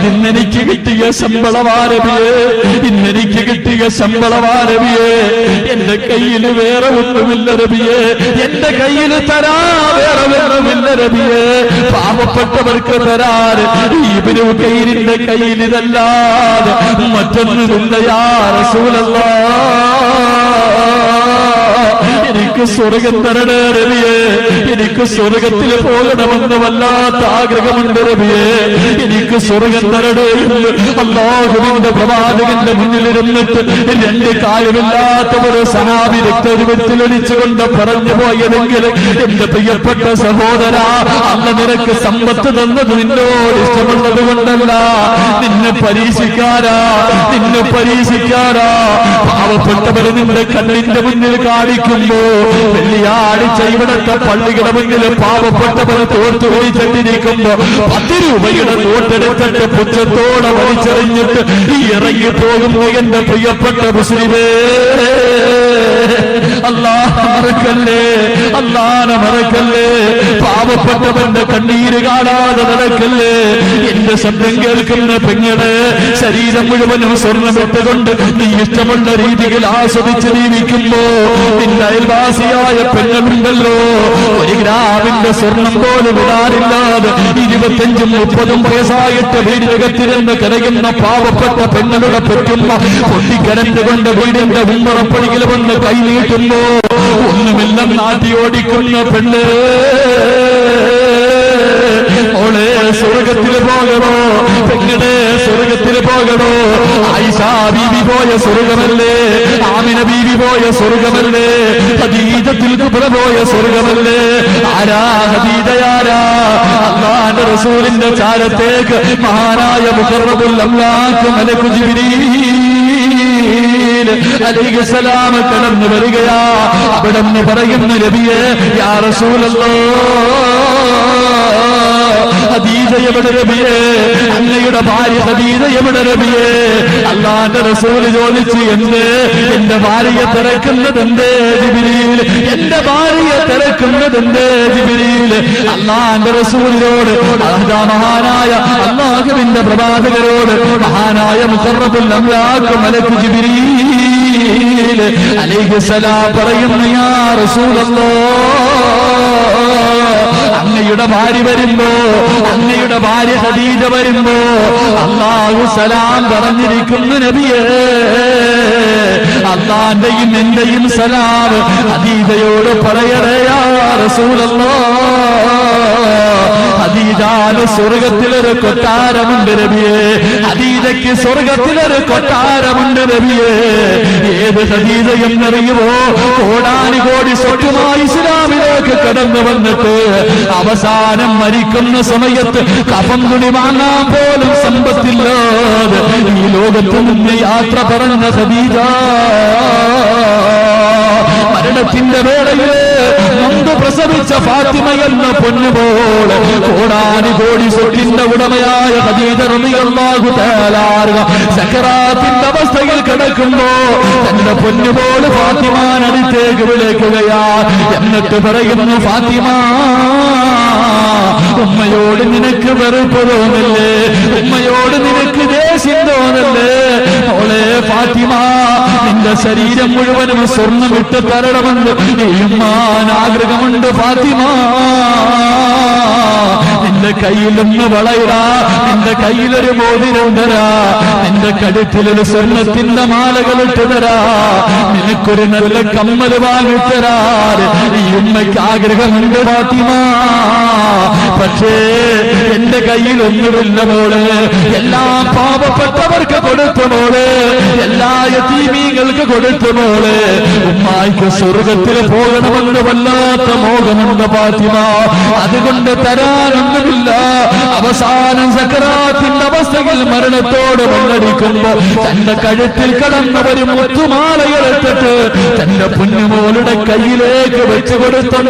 ഇന്നെനിക്ക് കിട്ടിയ ശമ്പളവാരവിയേ, ഇന്നെനിക്ക് കിട്ടിയ ശമ്പളവാരവിയേ. എന്റെ കയ്യിൽ വേറെ ഒന്നുമില്ല നബിയേ, എന്റെ കയ്യിൽ തരാ വേറെ ഒന്നുമില്ല നബിയേ. പാവപ്പെട്ടവർക്ക് തരാൻ ഇബ്നു ഉഖൈലിന്റെ കയ്യിൽ ഇതല്ലാതെ മറ്റൊന്നുമില്ല യാ റസൂലല്ലാഹ്. എനിക്ക് സ്വർഗം തരണേ നബിയേ, എനിക്ക് സ്വർഗത്തിൽ പോകണമെന്ന് വല്ലാത്ത ആഗ്രഹമുണ്ട് നബിയേ, എനിക്ക് സ്വർഗം തരണേ എന്ന് അല്ലാഹുവിന്റെ പ്രവാചകന്റെ മുന്നിലിരുന്നിട്ട് 2 കാലുമില്ലാത്ത ഒരു സഹാബി രക്തരൂപത്തിലൊലിച്ചുകൊണ്ട് പറഞ്ഞു പോയതെങ്കിൽ എന്റെ പ്രിയപ്പെട്ട സഹോദര, അല്ല നിനക്ക് സമ്പത്ത് തന്നത് നിന്നോട് ഇഷ്ടമുള്ളത് കൊണ്ടല്ല, നിന്നെ പരീക്ഷിക്കാരാ, നിന്നെ പരീക്ഷിക്കാരാ. പാവപ്പെട്ടവർ നിന്റെ കണ്ണിന്റെ മുന്നിൽ കാണിക്കുമ്പോ വെള്ളിയാഴ്ച ഇവിടത്തെ പള്ളികളുടെ മുന്നിൽ പാവപ്പെട്ടവർ തോർത്തു വലിച്ചിട്ടിരിക്കുമ്പോ 10 രൂപയുടെ നോട്ടെടുത്തിട്ട് പുച്ഛത്തോടെ വലിച്ചെറിഞ്ഞിട്ട് ഇറങ്ങി പോകുന്നു എന്റെ പ്രിയപ്പെട്ട മുസ്ലിമേ. അല്ലാഹ് മറക്കല്ലേ, അല്ലാഹനെ മറക്കല്ലേ. പാവപ്പെട്ടവന്റെ കണ്ണീര് കാണാതെ നടക്കല്ലേ. എന്റെ ശബ്ദം കേൾക്കുന്ന പെങ്ങളെ, ശരീരം മുഴുവനും സ്വർണ്ണമിട്ടുകൊണ്ട് നീ ഇഷ്ടമുള്ള രീതിയിൽ ആസ്വദിച്ച് ജീവിക്കുമ്പോ നിന്റെ അയൽവാസിയായ പെങ്ങളുണ്ടല്ലോ, 1 ഗ്രാമിന്റെ സ്വർണം പോലും ഇടാറില്ലാതെ 25-30 വയസ്സായിട്ട് വീടിനകത്തിരുന്ന് കരയുന്ന പാവപ്പെട്ട പെണ്ണുകളുടെ പറ്റുന്ന പൊട്ടിക്കരഞ്ഞുകൊണ്ട് വീടിന്റെ ഉമ്മറപ്പടിയിൽ വന്ന് കൈനീട്ടുമ്പോ ഒന്നുമില്ല നാട്ടി ഓടിക്കുന്ന പെണ്ണ് ഓളെ സ്വർഗത്തിൽ പോകണോ, പെങ്ങളെ സ്വർഗത്തിൽ പോകണോ? ആയിഷാ ബീവി പോയ സ്വർഗമല്ലേ? ആമിന ബീവി പോയ സ്വർഗമല്ലേ? ഖദീജത്തുൽ കുബ്ര പോയ സ്വർഗമല്ലേ? ആരാ ഖദീജയാരാ? അല്ലാഹുവിന്റെ റസൂലിന്റെ ചാരത്തേക്ക് മഹാനായ മുഖറബുൽ അംലാക്ക് മലക്കു ജിബ്രീൽ അലൈഹിസ്സലാം കടന്നു വരികയാ. അവിടെ നിന്ന് പറയുന്ന നബിയേ, യാ റസൂലല്ലാഹ്, ഖദീജ എവിടെ നബിയേ? അങ്ങയുടെ ഭാര്യ ഖദീജ എവിടെ നബിയേ? അല്ലാഹുവിന്റെ റസൂൽ ചോദിച്ചു, എന്റെ ഭാര്യയെ തിരക്കുന്നതെന്തേ ജിബ്രീൽ? എന്റെ ഭാര്യയെ തിരക്കുന്നതെന്തേ ജിബ്രീൽ? അല്ലാഹുവിന്റെ റസൂലിനോട്, മഹാനായ അല്ലാഹുവിന്റെ പ്രവാചകരോട് മഹാനായ മുഖറബുൽ അംലാക്ക് മലക്കു ജിബ്രീൽ അലൈഹിസ്സലാം പറയുന്നു, യാ റസൂലല്ലാഹ്, അങ്ങയുടെ ഭാര്യ വരുമ്പോ, അങ്ങയുടെ ഭാര്യ ഖദീജ വരുമ്പോ അല്ലാഹു സലാം പറഞ്ഞിരിക്കുന്നു നബിയേ. അല്ലാഹുവിന്റെയും എന്റെയും സലാം ഖദീജയോട് പറയണേ യാ റസൂലല്ലാഹ്. ഖദീജാന് സ്വർഗത്തിലൊരു കൊട്ടാരമുണ്ട് നബിയേ. ഖദീജയ്ക്ക് സ്വർഗത്തിലൊരു കൊട്ടാരമുണ്ട് നബിയേ. ഏത് ഖദീജ എന്നറിയുമോ? കോടാനുകോടി സ്വത്തുമായി ഇസ്ലാമിലേക്ക് കടന്നു വന്നിട്ട് അവസാനം മരിക്കുന്ന സമയത്ത് കഫം തുണി വാങ്ങാൻ പോലും സമ്പത്തില്ലാതെ ഈ ലോകത്ത് നിന്ന് യാത്ര പറഞ്ഞ ഖദീജ, മരണത്തിന്റെ വേളയില് നൊന്ത് പ്രസവിച്ച ഫാത്തിമ എന്ന പൊന്നുപോൾ കോടാനുകോടി സ്വത്തിന്റെ ഉടമയായ ഖദീജ റളിയല്ലാഹു തആല സക്കറാത്തിന്റെ അവസ്ഥയിൽ കിടക്കുമ്പോ തന്റെ പൊന്നുപോൾ ഫാത്തിമാനടുത്തേക്ക് വിളിക്കുകയാ. എന്നിട്ട് പറയുന്നു, ഫാത്തിമ, ഉമ്മയോട് നിനക്ക് വെറുപ്പ് തോന്നല്ലേ? ഉമ്മയോട് നിനക്ക് ദേഷ്യം തോന്നല്ലേ? ഓളെ ഫാത്തിമ, നിന്റെ ശരീരം മുഴുവനും സ്വർണ്ണം ഇട്ട് തരണമെന്ന് ഉമ്മാൻ ആഗ്രഹമുണ്ട് ഫാത്തിമ. നിന്റെ കയ്യിലൊന്ന് വളയിടാ, നിന്റെ കയ്യിലൊരു മോതിരം തരാ, നിന്റെ കഴുത്തിലൊരു സ്വർണ്ണത്തിന്റെ മാലകൾ ഇട്ട് തരാ, നിനക്കൊരു നല്ല കമ്മല് വാങ്ങിത്തരാ. ഈ ഉമ്മയ്ക്ക് ആഗ്രഹമുണ്ട് ഫാത്തിമ. പക്ഷേ എന്റെ കയ്യിൽ ഒന്നുമില്ല മോള്. എല്ലാം പാവപ്പെട്ടവർക്ക് കൊടുത്തു മോള്, എല്ലാ യതീമീങ്ങൾക്ക് കൊടുത്തു മോള്. ഉമ്മായിക്ക് സ്വർഗത്തിൽ പോകണമെന്ന് വല്ലാത്ത മോഹമുണ്ട് ഫാത്തിമ. അതുകൊണ്ട് തരാനൊന്നുമില്ല. അവസാനം സക്കറാത്തിന്റെ അവസ്ഥയിൽ മരണത്തോട് മണ്ണടിക്കുമ്പോ തന്റെ കഴുത്തിൽ കടന്നവരും മുത്തുമാലകളെത്തിട്ട് തന്റെ പൊന്നുമോളുടെ കയ്യിലേക്ക് വെച്ചു കൊടുത്ത